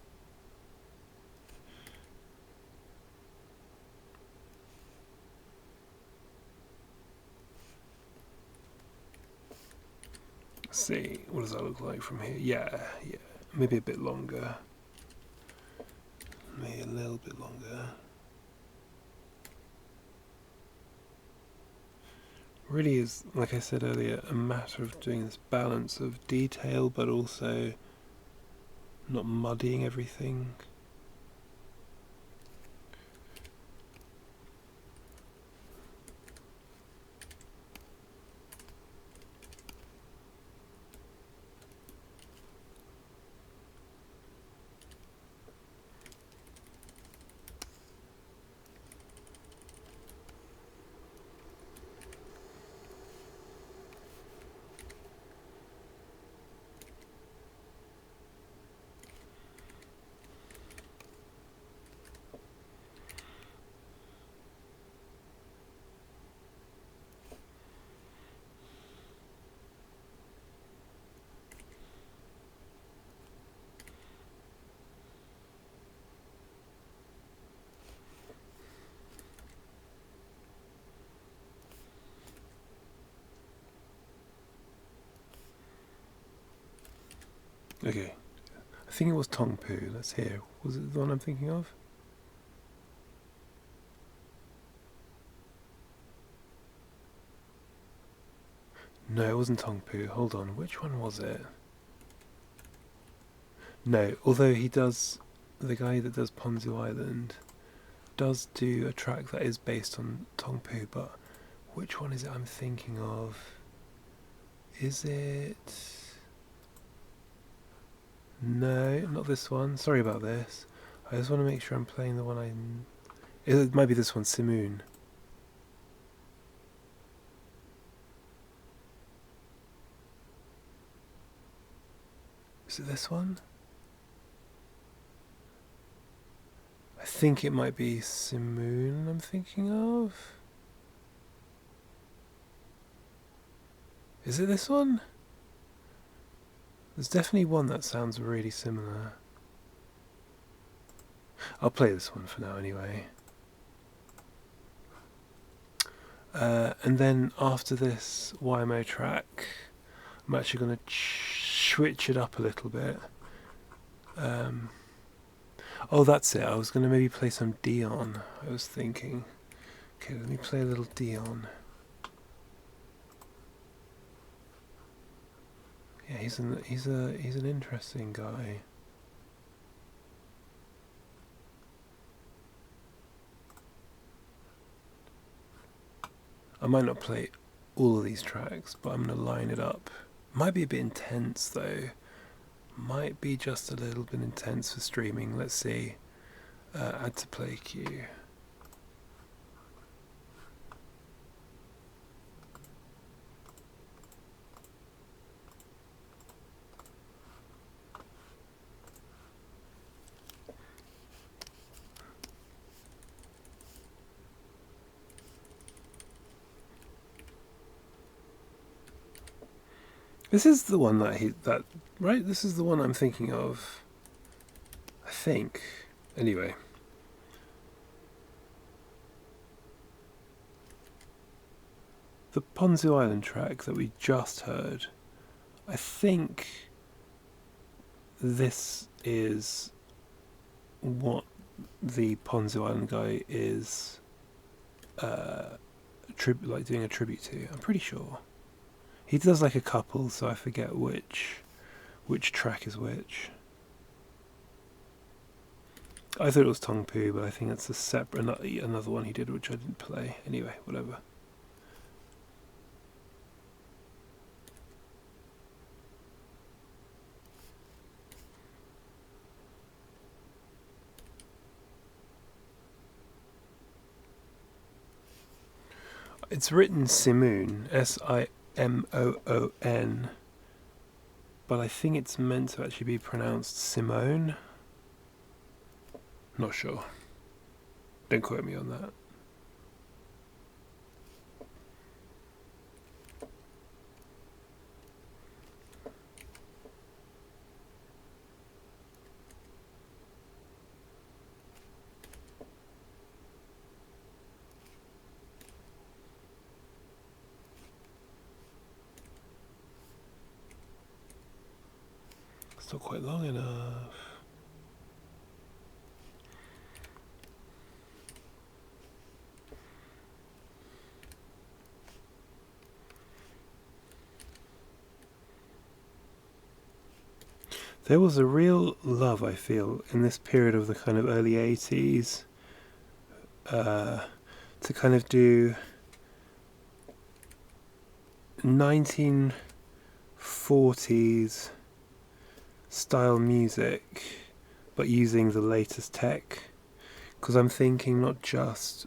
Let's see, what does that look like from here? Yeah. Maybe a bit longer. Maybe a little bit longer. Really is, like I said earlier, a matter of doing this balance of detail but also not muddying everything. Okay, I think it was Tong Poo. Let's hear. Was it the one I'm thinking of? No, it wasn't Tong Poo. Hold on, which one was it? No, although he does, the guy that does Ponzu Island does do a track that is based on Tong Poo, but which one is it I'm thinking of? Is it... No, not this one. Sorry about this. I just want to make sure I'm playing the one I'm... It might be this one, Simoon. Is it this one? I think it might be Simoon I'm thinking of. Is it this one? There's definitely one that sounds really similar. I'll play this one for now anyway. And then after this YMO track, I'm actually going to switch it up a little bit. Oh, that's it. I was going to maybe play some Dion. I was thinking. Okay, let me play a little Dion. Yeah, he's an interesting guy. I might not play all of these tracks, but I'm going to line it up. Might be a bit intense though. Might be just a little bit intense for streaming. Let's see. Add to play queue. This is the one right? This is the one I'm thinking of. I think. Anyway. The Ponzu Island track that we just heard, I think this is what the Ponzu Island guy is like doing a tribute to. I'm pretty sure. He does like a couple, so I forget which track is which. I thought it was Tong Poo, but I think it's a separate another one he did, which I didn't play. Anyway, whatever. It's written Simoon, Simoon, but I think it's meant to actually be pronounced Simone. Not sure. Don't quote me on that. It's not quite long enough. There was a real love, I feel, in this period of the kind of early 80s to kind of do 1940s style music, but using the latest tech. Because I'm thinking not just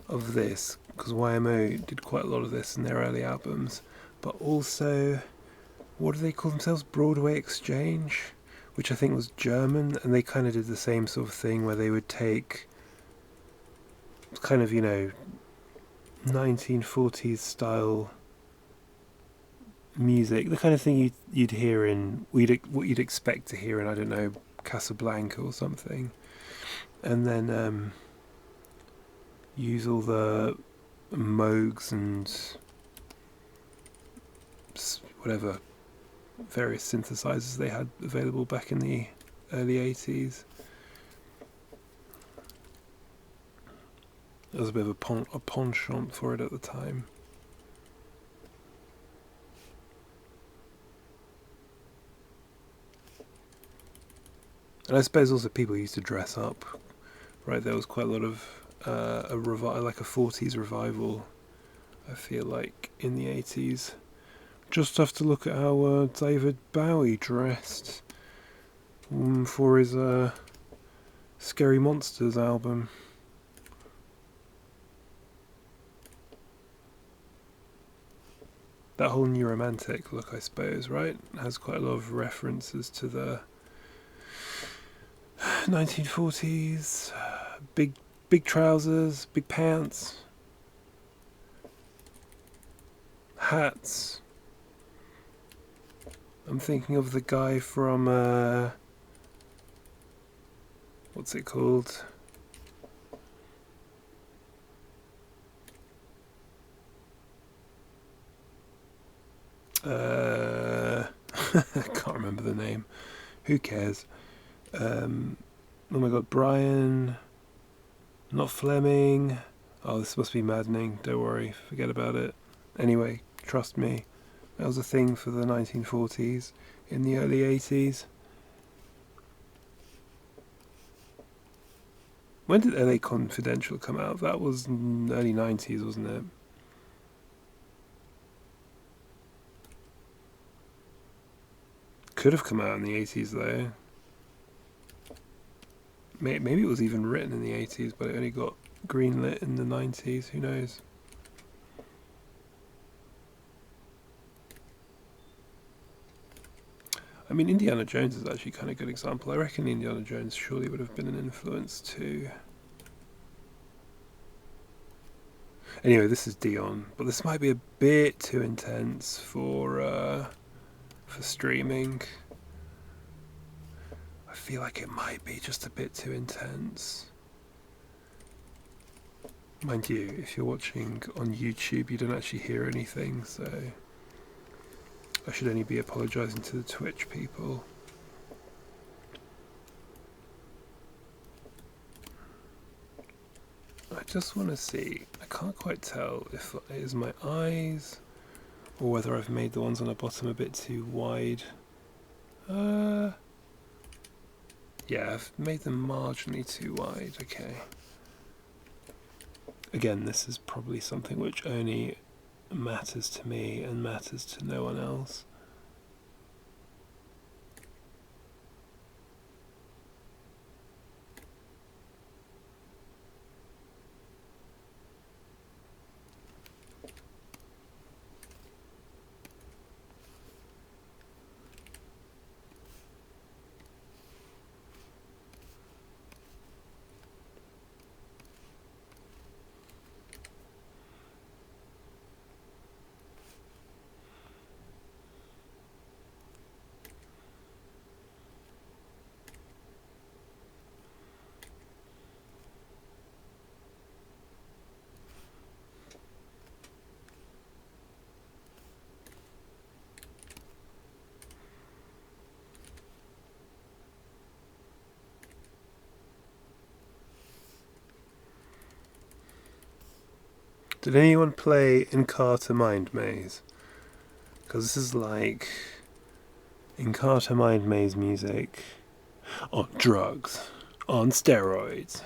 of this, because YMO did quite a lot of this in their early albums, but also, what do they call themselves? Broadway Exchange, which I think was German, and they kind of did the same sort of thing where they would take kind of, 1940s style music, the kind of thing you'd hear in, what you'd expect to hear in, I don't know, Casablanca or something, and then use all the Moogs and whatever various synthesizers they had available back in the early 80s. There was a bit of a penchant for it at the time. And I suppose also people used to dress up, right? There was quite a lot of like a 40s revival, I feel like, in the 80s. Just have to look at how David Bowie dressed for his Scary Monsters album. That whole new romantic look, I suppose, right? Has quite a lot of references to the 1940s. Big trousers, big pants, hats. I'm thinking of the guy from what's it called? I can't remember the name. Who cares? Oh my god, Brian, not Fleming. Oh, this must be maddening. Don't worry, forget about it. Anyway, trust me, that was a thing for the 1940s, in the early 80s. When did LA Confidential come out? That was early 90s, wasn't it? Could have come out in the 80s though. Maybe it was even written in the 80s, but it only got greenlit in the 90s. Who knows? I mean, Indiana Jones is actually kind of a good example. I reckon Indiana Jones surely would have been an influence too. Anyway, this is Dion, but this might be a bit too intense for streaming. I feel like it might be just a bit too intense. Mind you, if you're watching on YouTube, you don't actually hear anything, so I should only be apologising to the Twitch people. I just want to see, I can't quite tell if it is my eyes or whether I've made the ones on the bottom a bit too wide. Yeah, I've made them marginally too wide, okay. Again, this is probably something which only matters to me and matters to no one else. Did anyone play Encarta Mind Maze? Because this is like Encarta Mind Maze music on drugs, on steroids.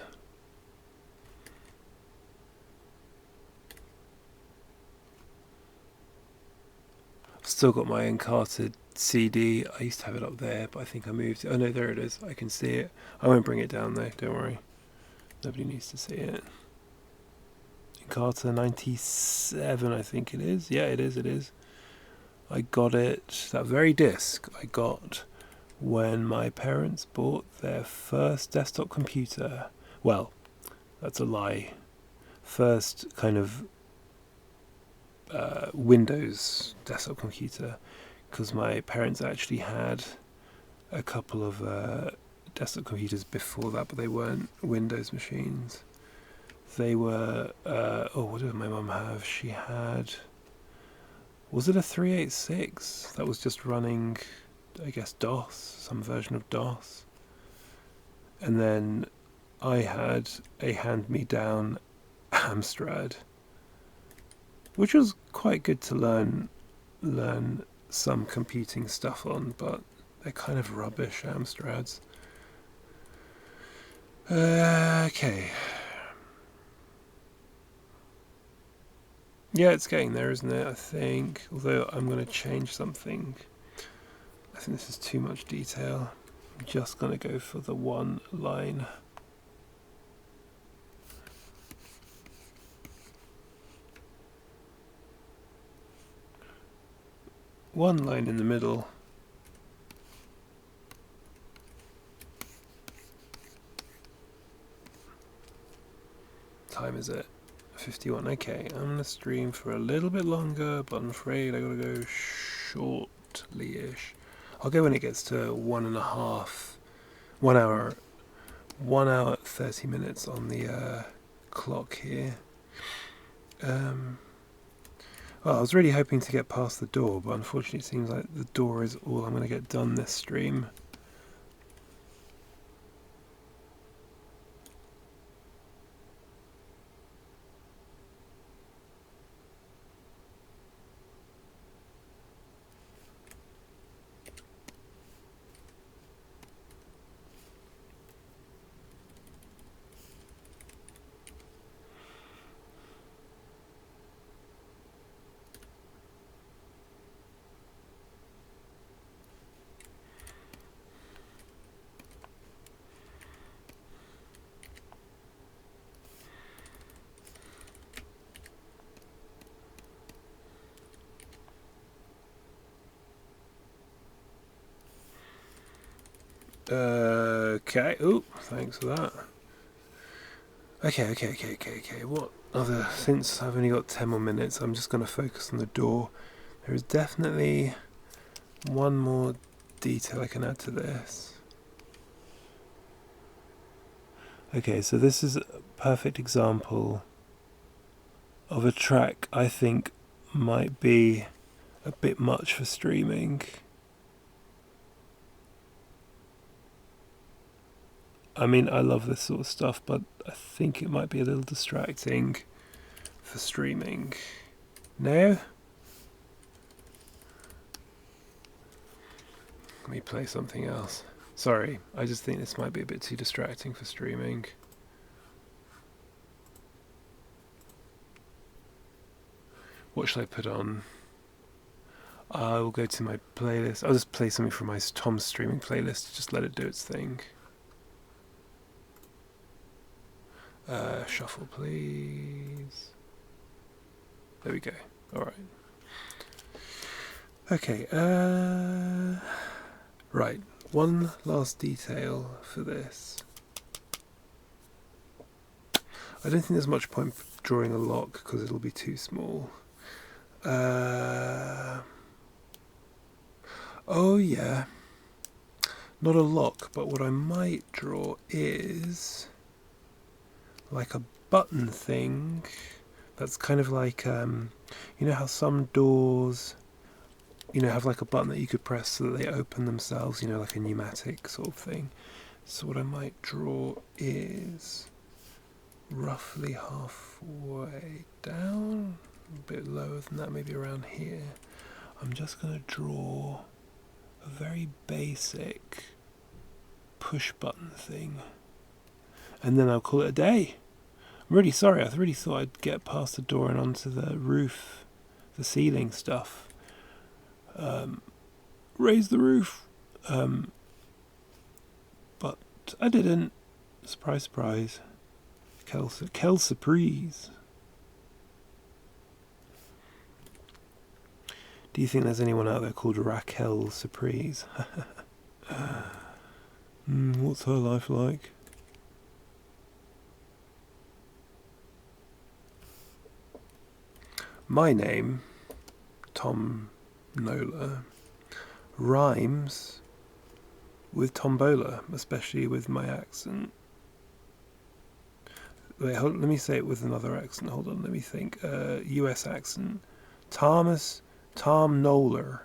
I've still got my Encarta CD. I used to have it up there, but I think I moved it. Oh no, there it is. I can see it. I won't bring it down though, don't worry. Nobody needs to see it. Encarta 97, I think it is. Yeah, it is. I got it, that very disc I got when my parents bought their first desktop computer. Well, that's a lie. First kind of Windows desktop computer, because my parents actually had a couple of desktop computers before that, but they weren't Windows machines. They were, what did my mum have? She had, was it a 386 that was just running, I guess, DOS, some version of DOS? And then I had a hand-me-down Amstrad, which was quite good to learn some computing stuff on, but they're kind of rubbish Amstrads. Okay. Yeah, it's getting there, isn't it? I think. Although I'm going to change something. I think this is too much detail. I'm just going to go for the one line. One line in the middle. Time is it? 51. Okay, I'm gonna stream for a little bit longer, but I'm afraid I gotta go shortly-ish. I'll go when it gets to 1 hour 30 minutes on the clock here. Well, I was really hoping to get past the door, but unfortunately it seems like the door is all I'm gonna get done this stream. Okay. Oh, thanks for that. Okay. What other? Since I've only got 10 more minutes, I'm just going to focus on the door. There is definitely one more detail I can add to this. Okay, so this is a perfect example of a track I think might be a bit much for streaming. I mean, I love this sort of stuff, but I think it might be a little distracting for streaming. No? Let me play something else. Sorry, I just think this might be a bit too distracting for streaming. What should I put on? I will go to my playlist. I'll just play something from my Tom's streaming playlist. Just let it do its thing. Shuffle, please. There we go. All right. Okay. Right. One last detail for this. I don't think there's much point drawing a lock because it'll be too small. Oh yeah. Not a lock, but what I might draw is like a button thing that's kind of like, you know how some doors, have like a button that you could press so that they open themselves, like a pneumatic sort of thing. So what I might draw is roughly halfway down. a bit lower than that, maybe around here. I'm just going to draw a very basic push button thing, and then I'll call it a day. I'm really sorry, I really thought I'd get past the door and onto the roof, the ceiling stuff. Raise the roof. But I didn't. Surprise, surprise. Quelle surprise. Do you think there's anyone out there called Raquel Surprise? What's her life like? My name, Tom Nola, rhymes with tombola, especially with my accent. Wait, let me say it with another accent. Hold on, let me think. US accent. Tom Nola,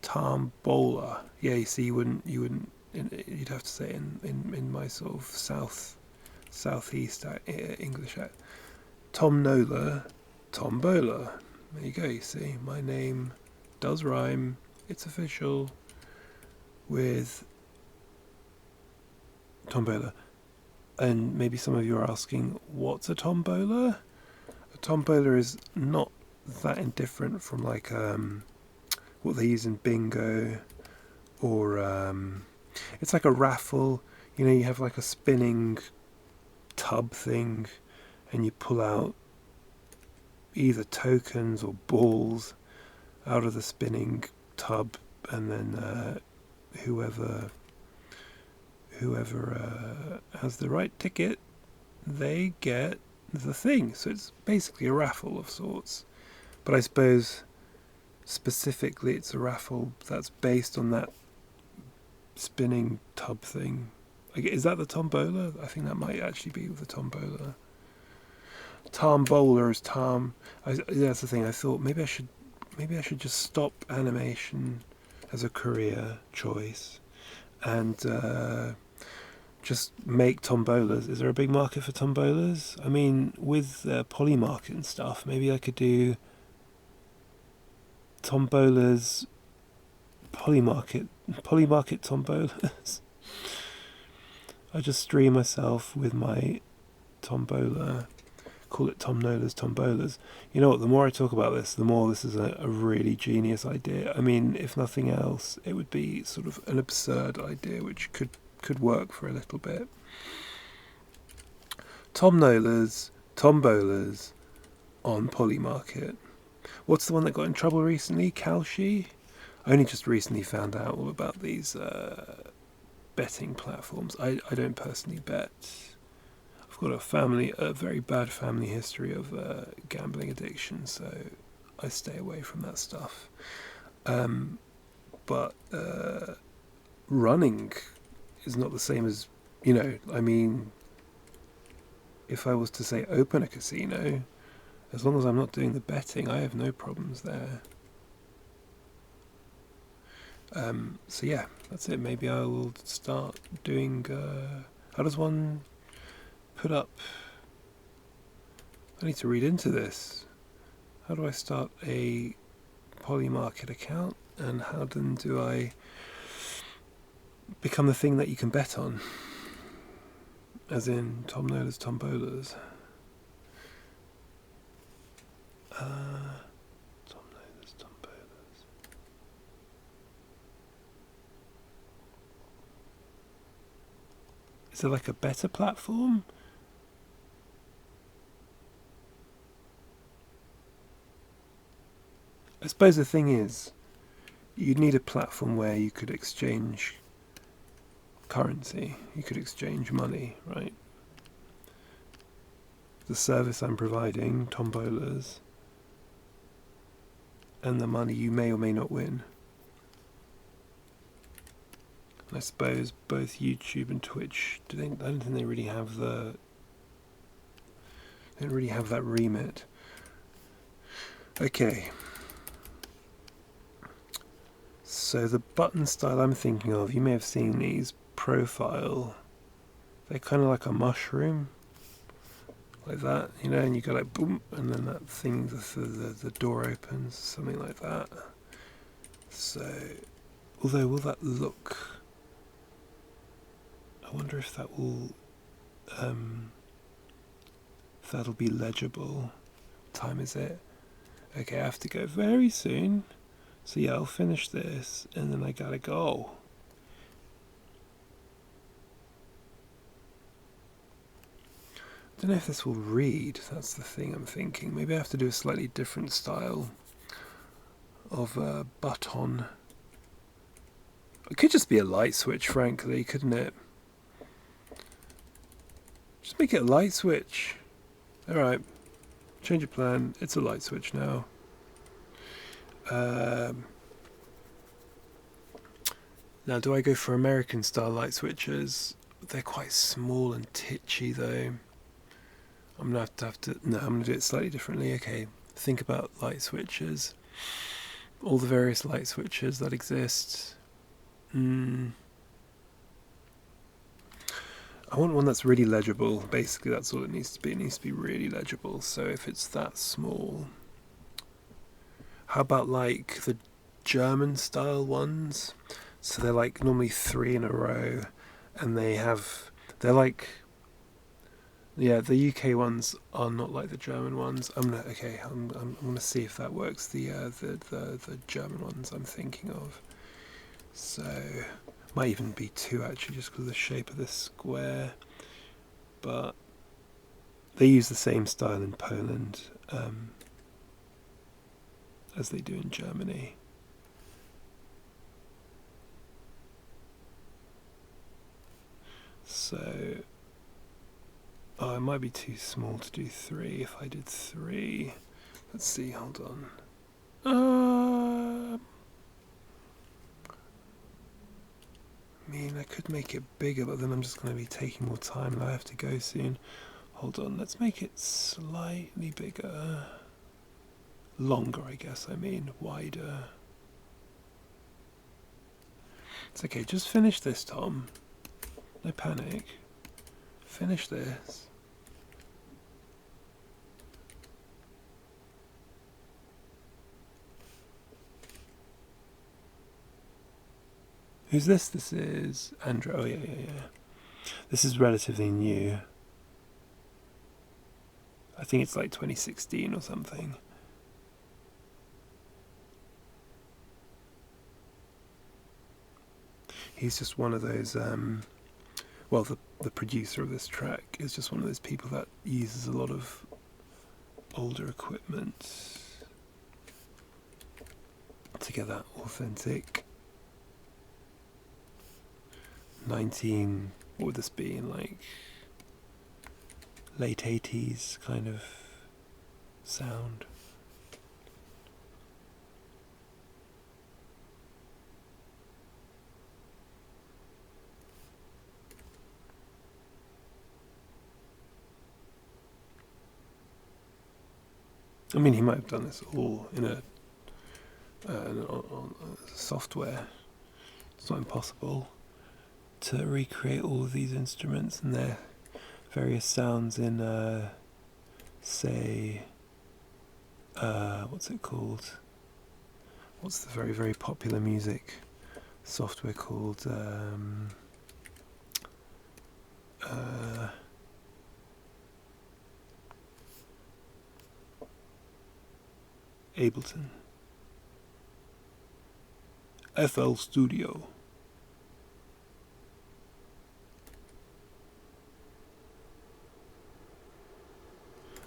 tombola. Yeah, you see, you wouldn't. You'd have to say it in my sort of southeast English accent. Tom Nola, tombola. There you go. You see, my name does rhyme. It's official with tombola. And maybe some of you are asking, what's a tombola? A tombola is not that indifferent from like what they use in bingo, or it's like a raffle. You know, you have like a spinning tub thing, and you pull out either tokens or balls out of the spinning tub, and then whoever has the right ticket, they get the thing. So it's basically a raffle of sorts. But I suppose specifically it's a raffle that's based on that spinning tub thing. Is that the tombola? I think that might actually be the tombola. Tombola is Tom. That's the thing. I thought maybe I should just stop animation as a career choice and just make tombolas. Is there a big market for tombolas? I mean, with Polymarket and stuff, maybe I could do tombolas, Polymarket tombolas. I just stream myself with my tombola, call it Tom Nola's tombolas. You know what, the more I talk about this, the more this is a really genius idea. I mean, if nothing else, it would be sort of an absurd idea which could work for a little bit. Tom Nola's tombolas on Polymarket. What's the one that got in trouble recently? Kalshi? I only just recently found out all about these betting platforms. I don't personally bet. I've got a very bad family history of gambling addiction, so I stay away from that stuff. But running is not the same as, I mean, if I was to say open a casino, as long as I'm not doing the betting, I have no problems there. So yeah, that's it. Maybe I will start doing, how does one put up, I need to read into this. How do I start a Polymarket account, and how then do I become the thing that you can bet on, as in Tom Nola's tombolas? Tom Nola's tombolas. Is there like a better platform? I suppose the thing is, you'd need a platform where you could exchange currency, you could exchange money, right? The service I'm providing, tombolas, and the money you may or may not win. And I suppose both YouTube and Twitch, I don't think they really have they don't really have that remit. Okay. So the button style I'm thinking of, you may have seen these profile. They're kind of like a mushroom. like that, you know, and you go like boom, and then that thing, the door opens, something like that. So, although will that look? I wonder if that will, if that'll be legible. What time is it? Okay, I have to go very soon. So yeah, I'll finish this, and then I gotta go. I don't know if this will read, that's the thing I'm thinking. Maybe I have to do a slightly different style of button. It could just be a light switch, frankly, couldn't it? Just make it a light switch. Alright, change of plan, it's a light switch now. Now, do I go for American style light switches? They're quite small and titchy though. I'm gonna have to. No, I'm gonna do it slightly differently. Okay, think about light switches. All the various light switches that exist. I want one that's really legible. Basically, that's all it needs to be. It needs to be really legible. So if it's that small, how about like the German style ones? So they're like normally 3 in a row, and they're like, yeah, the UK ones are not like the German ones. I'm gonna see if that works. The German ones I'm thinking of. So might even be 2 actually, just because of the shape of this square. But they use the same style in Poland as they do in Germany. So, it might be too small to do 3. If I did 3, let's see, hold on. I mean, I could make it bigger, but then I'm just going to be taking more time and I have to go soon. Hold on, let's make it slightly bigger. Longer, I guess, wider. It's okay, just finish this, Tom. No panic. Finish this. Who's this? This is Andrew. Oh, yeah. This is relatively new. I think it's like 2016 or something. He's just one of those, well, the producer of this track is just one of those people that uses a lot of older equipment to get that authentic what would this be, in like late 80s kind of sound. I mean, he might have done this all in a software. It's not impossible to recreate all of these instruments and their various sounds in, say, what's it called? What's the very, very popular music software called? Ableton. FL Studio.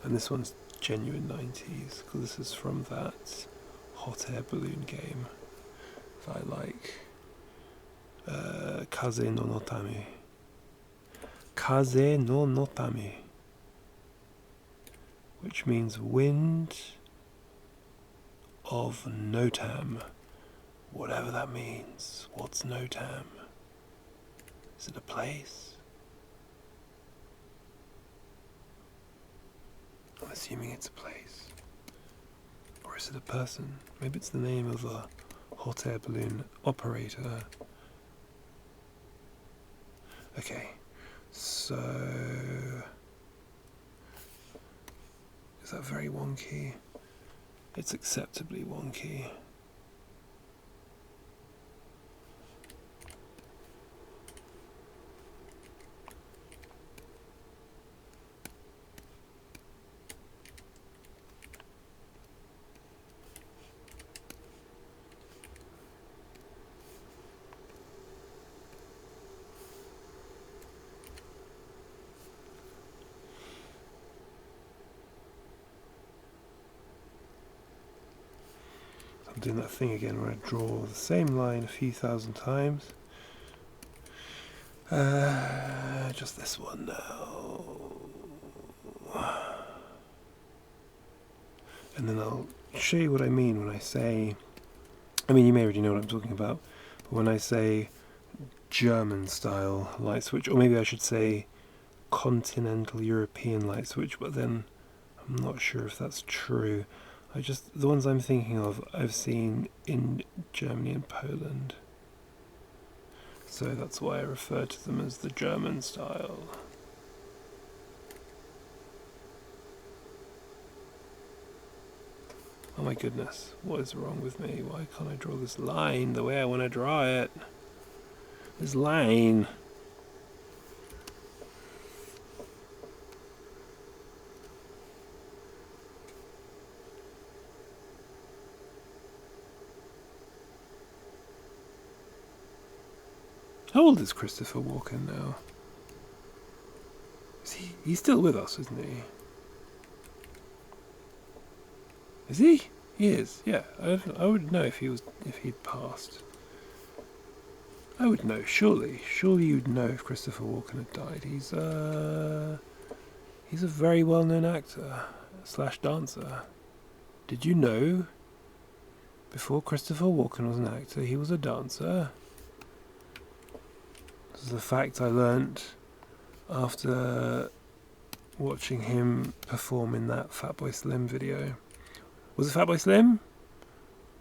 And this one's genuine 90s, because this is from that hot air balloon game that I like. Kaze no Notami. Kaze no Notami. Which means wind of Notam. Whatever that means. What's Notam? Is it a place? I'm assuming it's a place. Or is it a person? Maybe it's the name of a hot air balloon operator. Okay, so Is that very wonky? It's acceptably wonky. I'm doing that thing again where I draw the same line a few thousand times. Just this one now. And then I'll show you what I mean when I say, I mean you may already know what I'm talking about, but when I say German style light switch, or maybe I should say continental European light switch, but then I'm not sure if that's true. The ones I'm thinking of, I've seen in Germany and Poland. So that's why I refer to them as the German style. Oh my goodness, what is wrong with me? Why can't I draw this line the way I want to draw it? This line. How old is Christopher Walken now? He's still with us, isn't he? Is he? He is, yeah. I would know if he'd passed. I would know, surely. Surely you'd know if Christopher Walken had died. He's a very well-known actor / dancer. Did you know before Christopher Walken was an actor, he was a dancer? This is a fact I learnt after watching him perform in that Fatboy Slim video. Was it Fatboy Slim?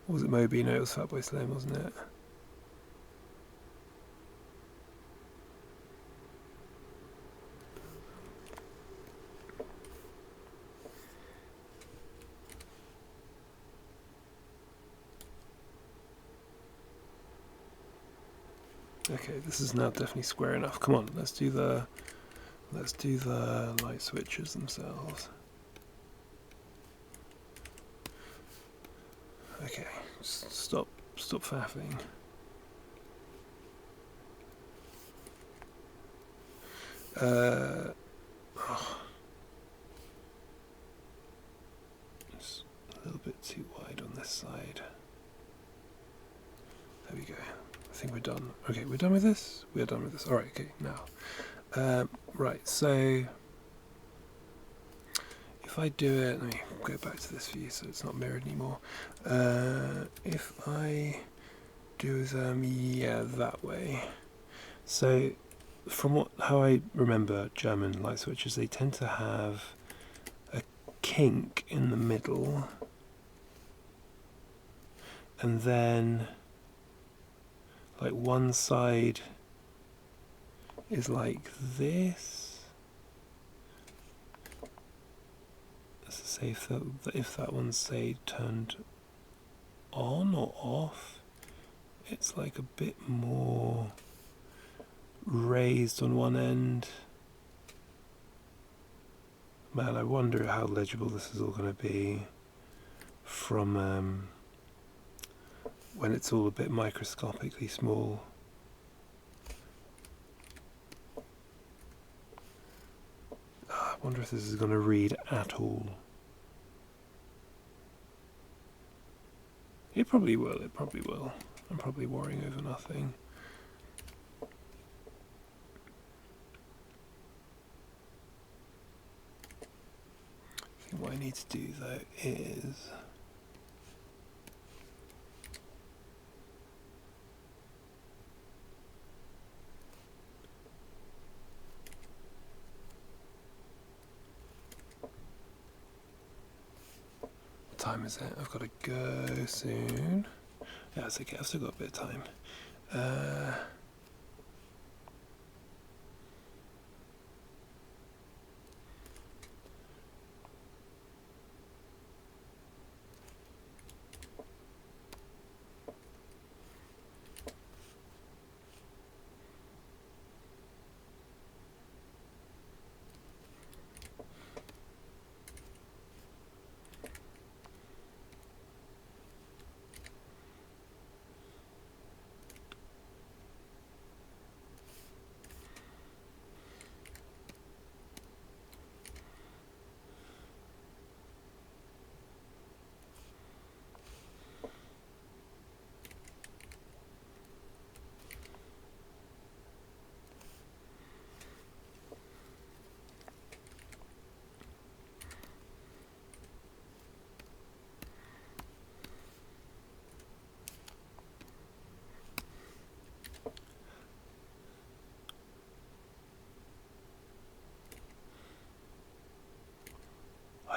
Or was it Moby? No, it was Fatboy Slim, wasn't it? Okay, this is now definitely square enough. Come on, let's do the light switches themselves. Okay, stop faffing. It's a little bit too wide on this side. There we go. I think we're done. Okay, we're done with this? We are done with this. Alright, okay, now. Right, so if I do it, let me go back to this view so it's not mirrored anymore. If I do them, yeah, that way. So from how I remember German light switches, they tend to have a kink in the middle, and then like one side is like this. Let's say if that one's say turned on or off, it's like a bit more raised on one end. Man, I wonder how legible this is all going to be from when it's all a bit microscopically small. I wonder if this is going to read at all. It probably will, I'm probably worrying over nothing. I think what I need to do though is time is it? I've got to go soon. Yeah, it's okay, I've still got a bit of time.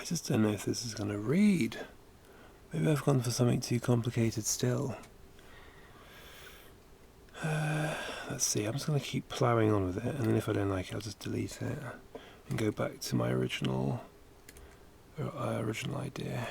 just don't know if this is going to read. Maybe I've gone for something too complicated still. Let's see, I'm just going to keep ploughing on with it, and then if I don't like it, I'll just delete it and go back to my original idea.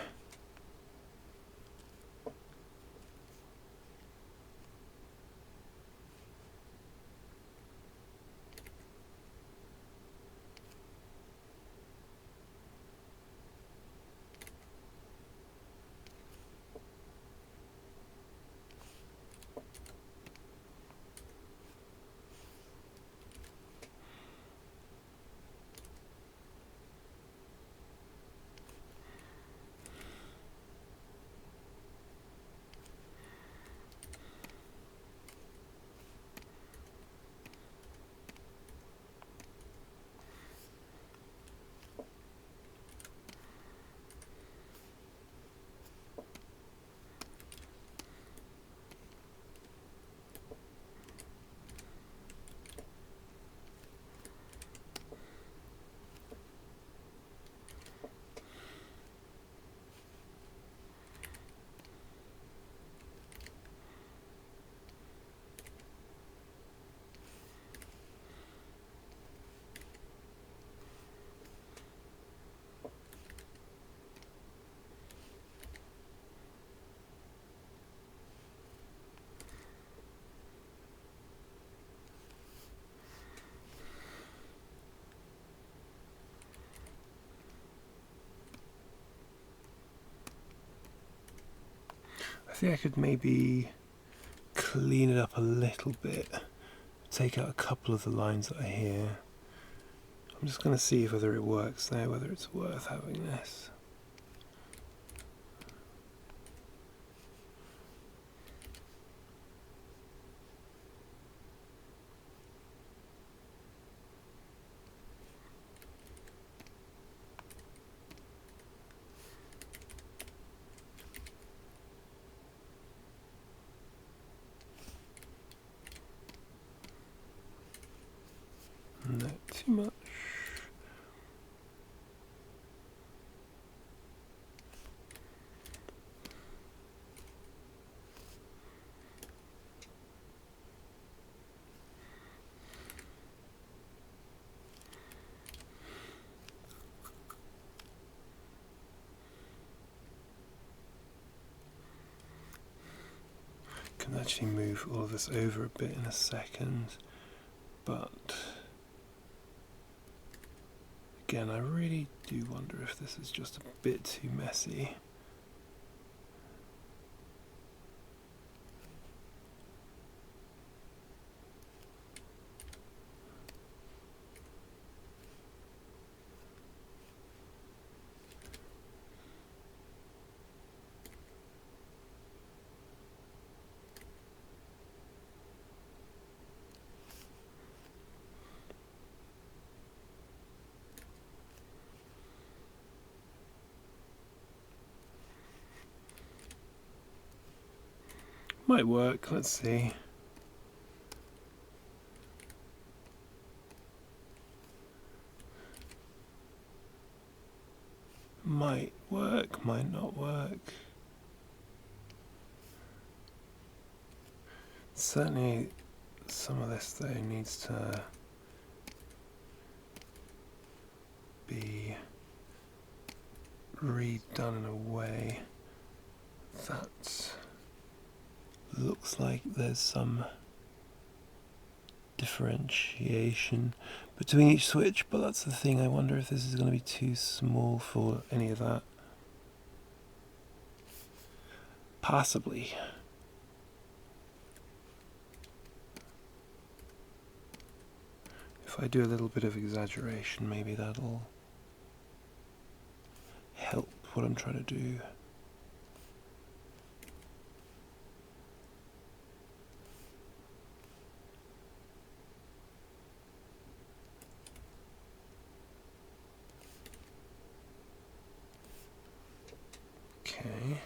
I think I could maybe clean it up a little bit, take out a couple of the lines that are here. I'm just going to see whether it works there, whether it's worth having this. Not too much. Can actually move all of this over a bit in a second, but again, I really do wonder if this is just a bit too messy. Might work, let's see. Might work, might not work. Certainly some of this though needs to be redone in a way that looks like there's some differentiation between each switch, but that's the thing, I wonder if this is going to be too small for any of that. Possibly. If I do a little bit of exaggeration, maybe that'll help what I'm trying to do. Okay.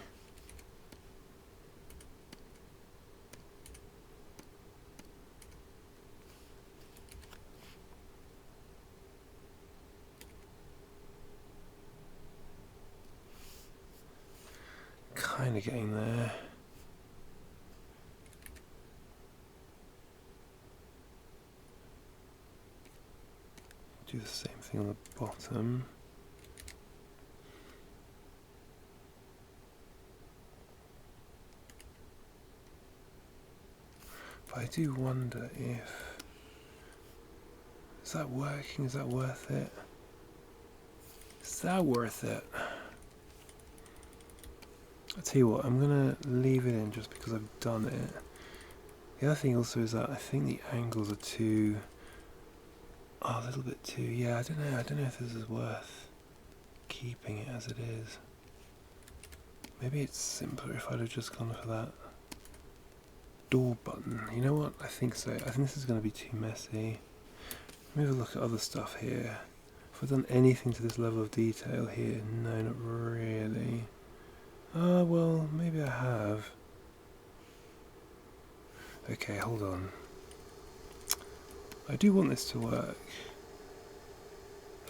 kind of getting there. Do the same thing on the bottom. But I do wonder if... Is that working? Is that worth it? Is that worth it? I'll tell you what, I'm going to leave it in just because I've done it. The other thing also is that I think the angles are too... Oh, a little bit too... Yeah, I don't know if this is worth keeping it as it is. Maybe it's simpler if I'd have just gone for that door button. You know what? I think so. I think this is going to be too messy. Let me have a look at other stuff here. Have I done anything to this level of detail here? No, not really. Ah, well, maybe I have. Okay, hold on. I do want this to work.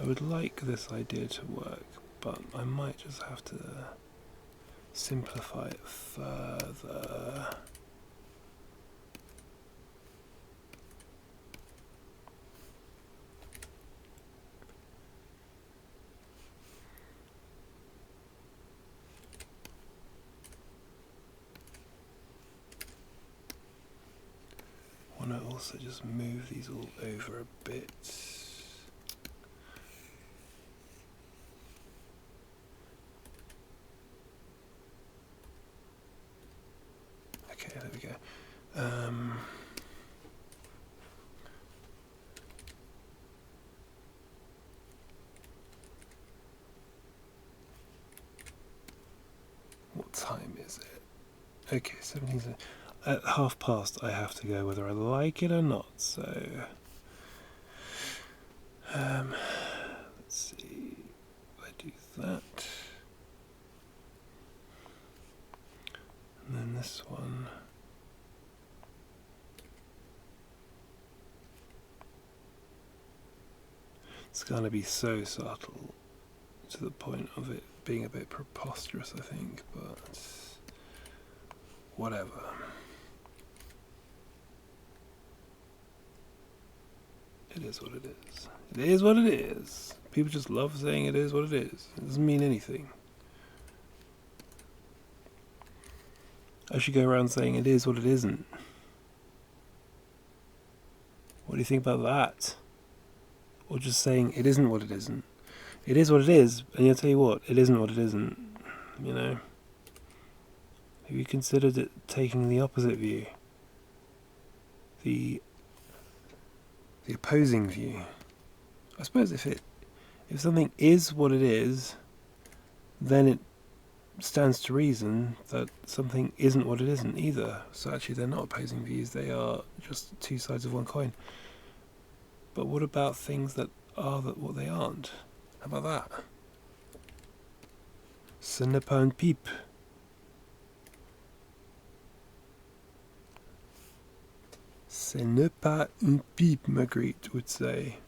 I would like this idea to work, but I might just have to simplify it further. I want to also just move these all over a bit. Okay, there we go. What time is it? Okay, 17. At past, I have to go whether I like it or not. So, let's see. If I do that, and then this one. It's going to be so subtle to the point of it being a bit preposterous, I think, but whatever. It is what it is. It is what it is. People just love saying it is what it is. It doesn't mean anything. I should go around saying it is what it isn't. What do you think about that? Or just saying it isn't what it isn't. It is what it is, and I'll tell you what, it isn't what it isn't. You know? Have you considered it taking the opposite view? The opposing view. I suppose if something is what it is, then it stands to reason that something isn't what it isn't either. So actually they're not opposing views, they are just two sides of one coin. But what about things that are what they aren't? How about that? Ce n'est pas un pipe. Ce n'est pas un pipe, Magritte would say.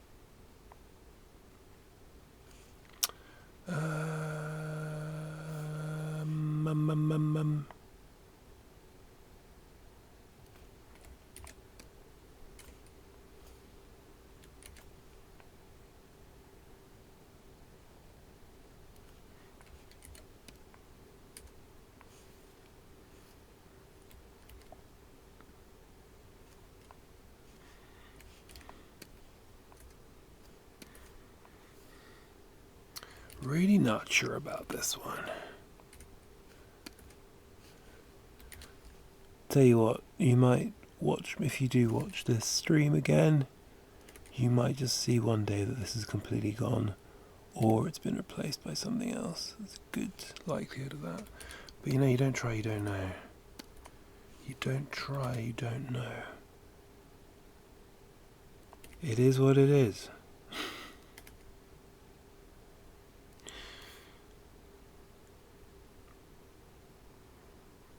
Really not sure about this one. Tell you what, you might watch, if you do watch this stream again, you might just see one day that this is completely gone, or it's been replaced by something else. There's a good likelihood of that. But you know, you don't try, you don't know. You don't try, you don't know. It is what it is.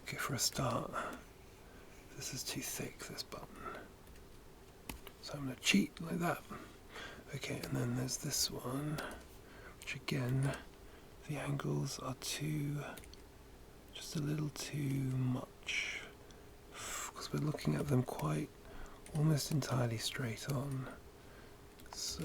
Okay, for a start, this is too thick, this button. So I'm going to cheat like that. Okay, and then there's this one, which again, the angles are too, just just a little too much, because we're looking at them quite almost entirely straight on. So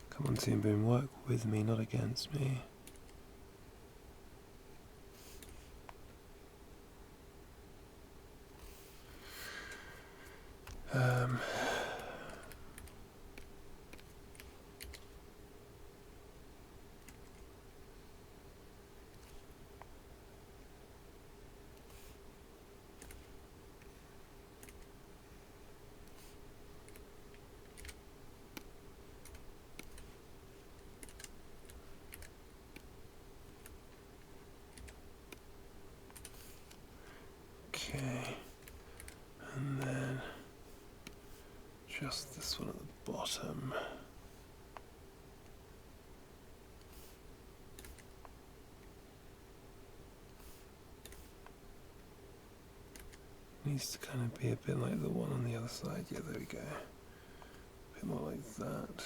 come on, Toon Boom, work with me, not against me. Okay, and then just this one at the bottom. Needs to kind of be a bit like the one on the other side. Yeah, there we go. A bit more like that.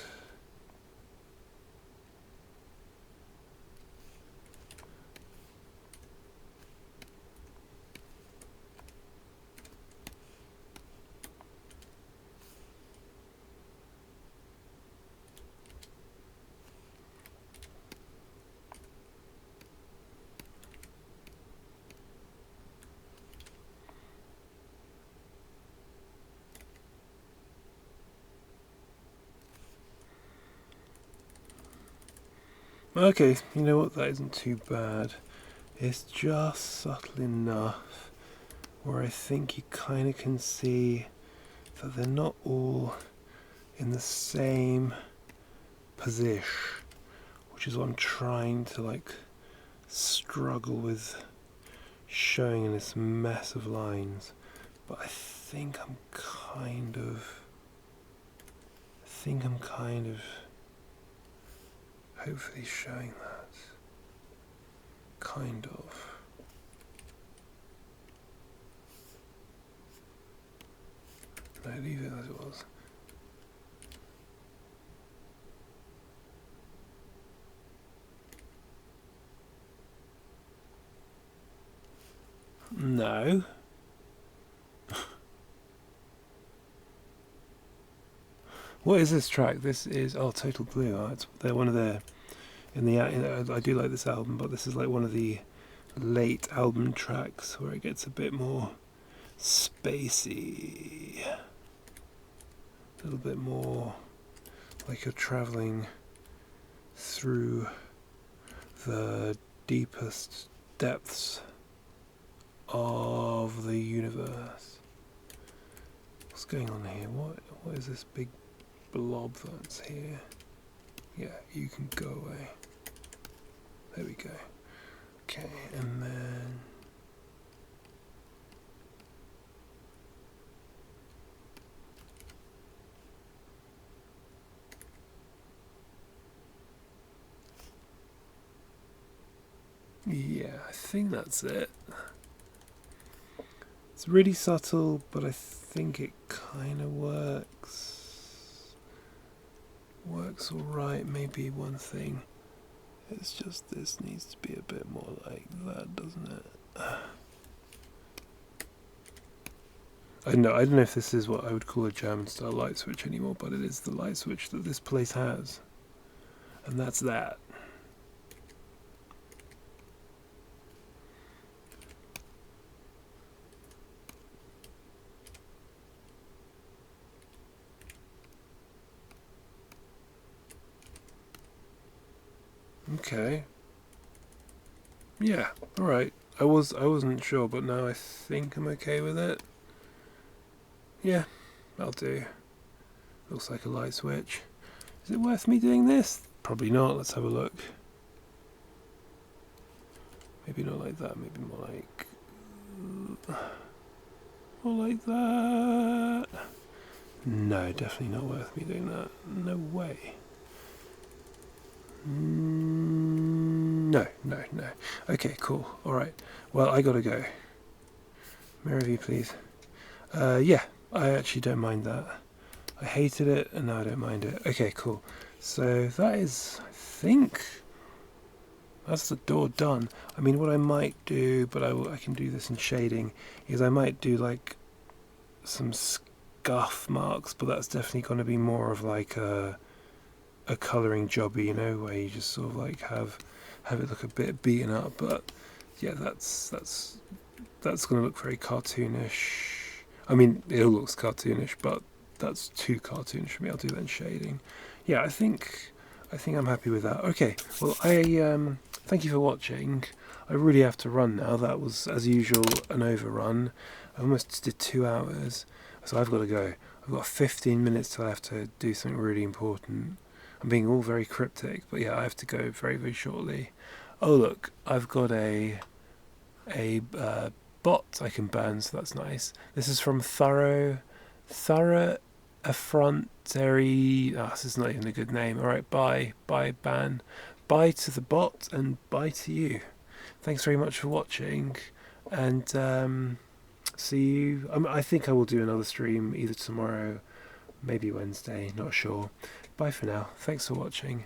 Okay, you know what, that isn't too bad. It's just subtle enough where I think you kind of can see that they're not all in the same position, which is what I'm trying to like struggle with showing in this mess of lines. But I think I'm kind of hopefully showing that. Kind of. No, leave it as it was. No. What is this track? This is Total Blue. They're one of their I do like this album, but this is like one of the late album tracks where it gets a bit more spacey, a little bit more like you're travelling through the deepest depths of the universe. What's going on here? What is this big blob that's here? Yeah, you can go away. There we go. Okay, and then yeah, I think that's it. It's really subtle, but I think it kind of works. Works alright. Maybe one thing. It's just this needs to be a bit more like that, doesn't it? I don't know if this is what I would call a German style light switch anymore, but it is the light switch that this place has. And that's that. Okay. Yeah, alright. I wasn't sure, but now I think I'm okay with it. Yeah, that'll do. Looks like a light switch. Is it worth me doing this? Probably not. Let's have a look. Maybe not like that, maybe more like that. No, definitely not worth me doing that. No way. No. Okay, cool. Alright. Well, I gotta go. Mirror view, please. Yeah, I actually don't mind that. I hated it, and now I don't mind it. Okay, cool. So that is, I think, that's the door done. I mean, what I might do, but I can do this in shading, is I might do like some scuff marks, but that's definitely going to be more of like a colouring jobby, you know, where you just sort of like have it look a bit beaten up. But yeah, that's going to look very cartoonish. I mean, it all looks cartoonish, but that's too cartoonish for me. I'll do that in shading. Yeah, I think I'm happy with that. Okay, well, I thank you for watching. I really have to run now. That was, as usual, an overrun. I almost did 2 hours, so I've got to go. I've got 15 minutes till I have to do something really important. I'm being all very cryptic, but yeah, I have to go very, very shortly. Oh look, I've got a bot I can burn, so that's nice. This is from Thorough Effrontery. This is not even a good name. Alright, bye, ban. Bye to the bot, and bye to you. Thanks very much for watching, and see you. I think I will do another stream either tomorrow, maybe Wednesday, not sure. Bye for now. Thanks for watching.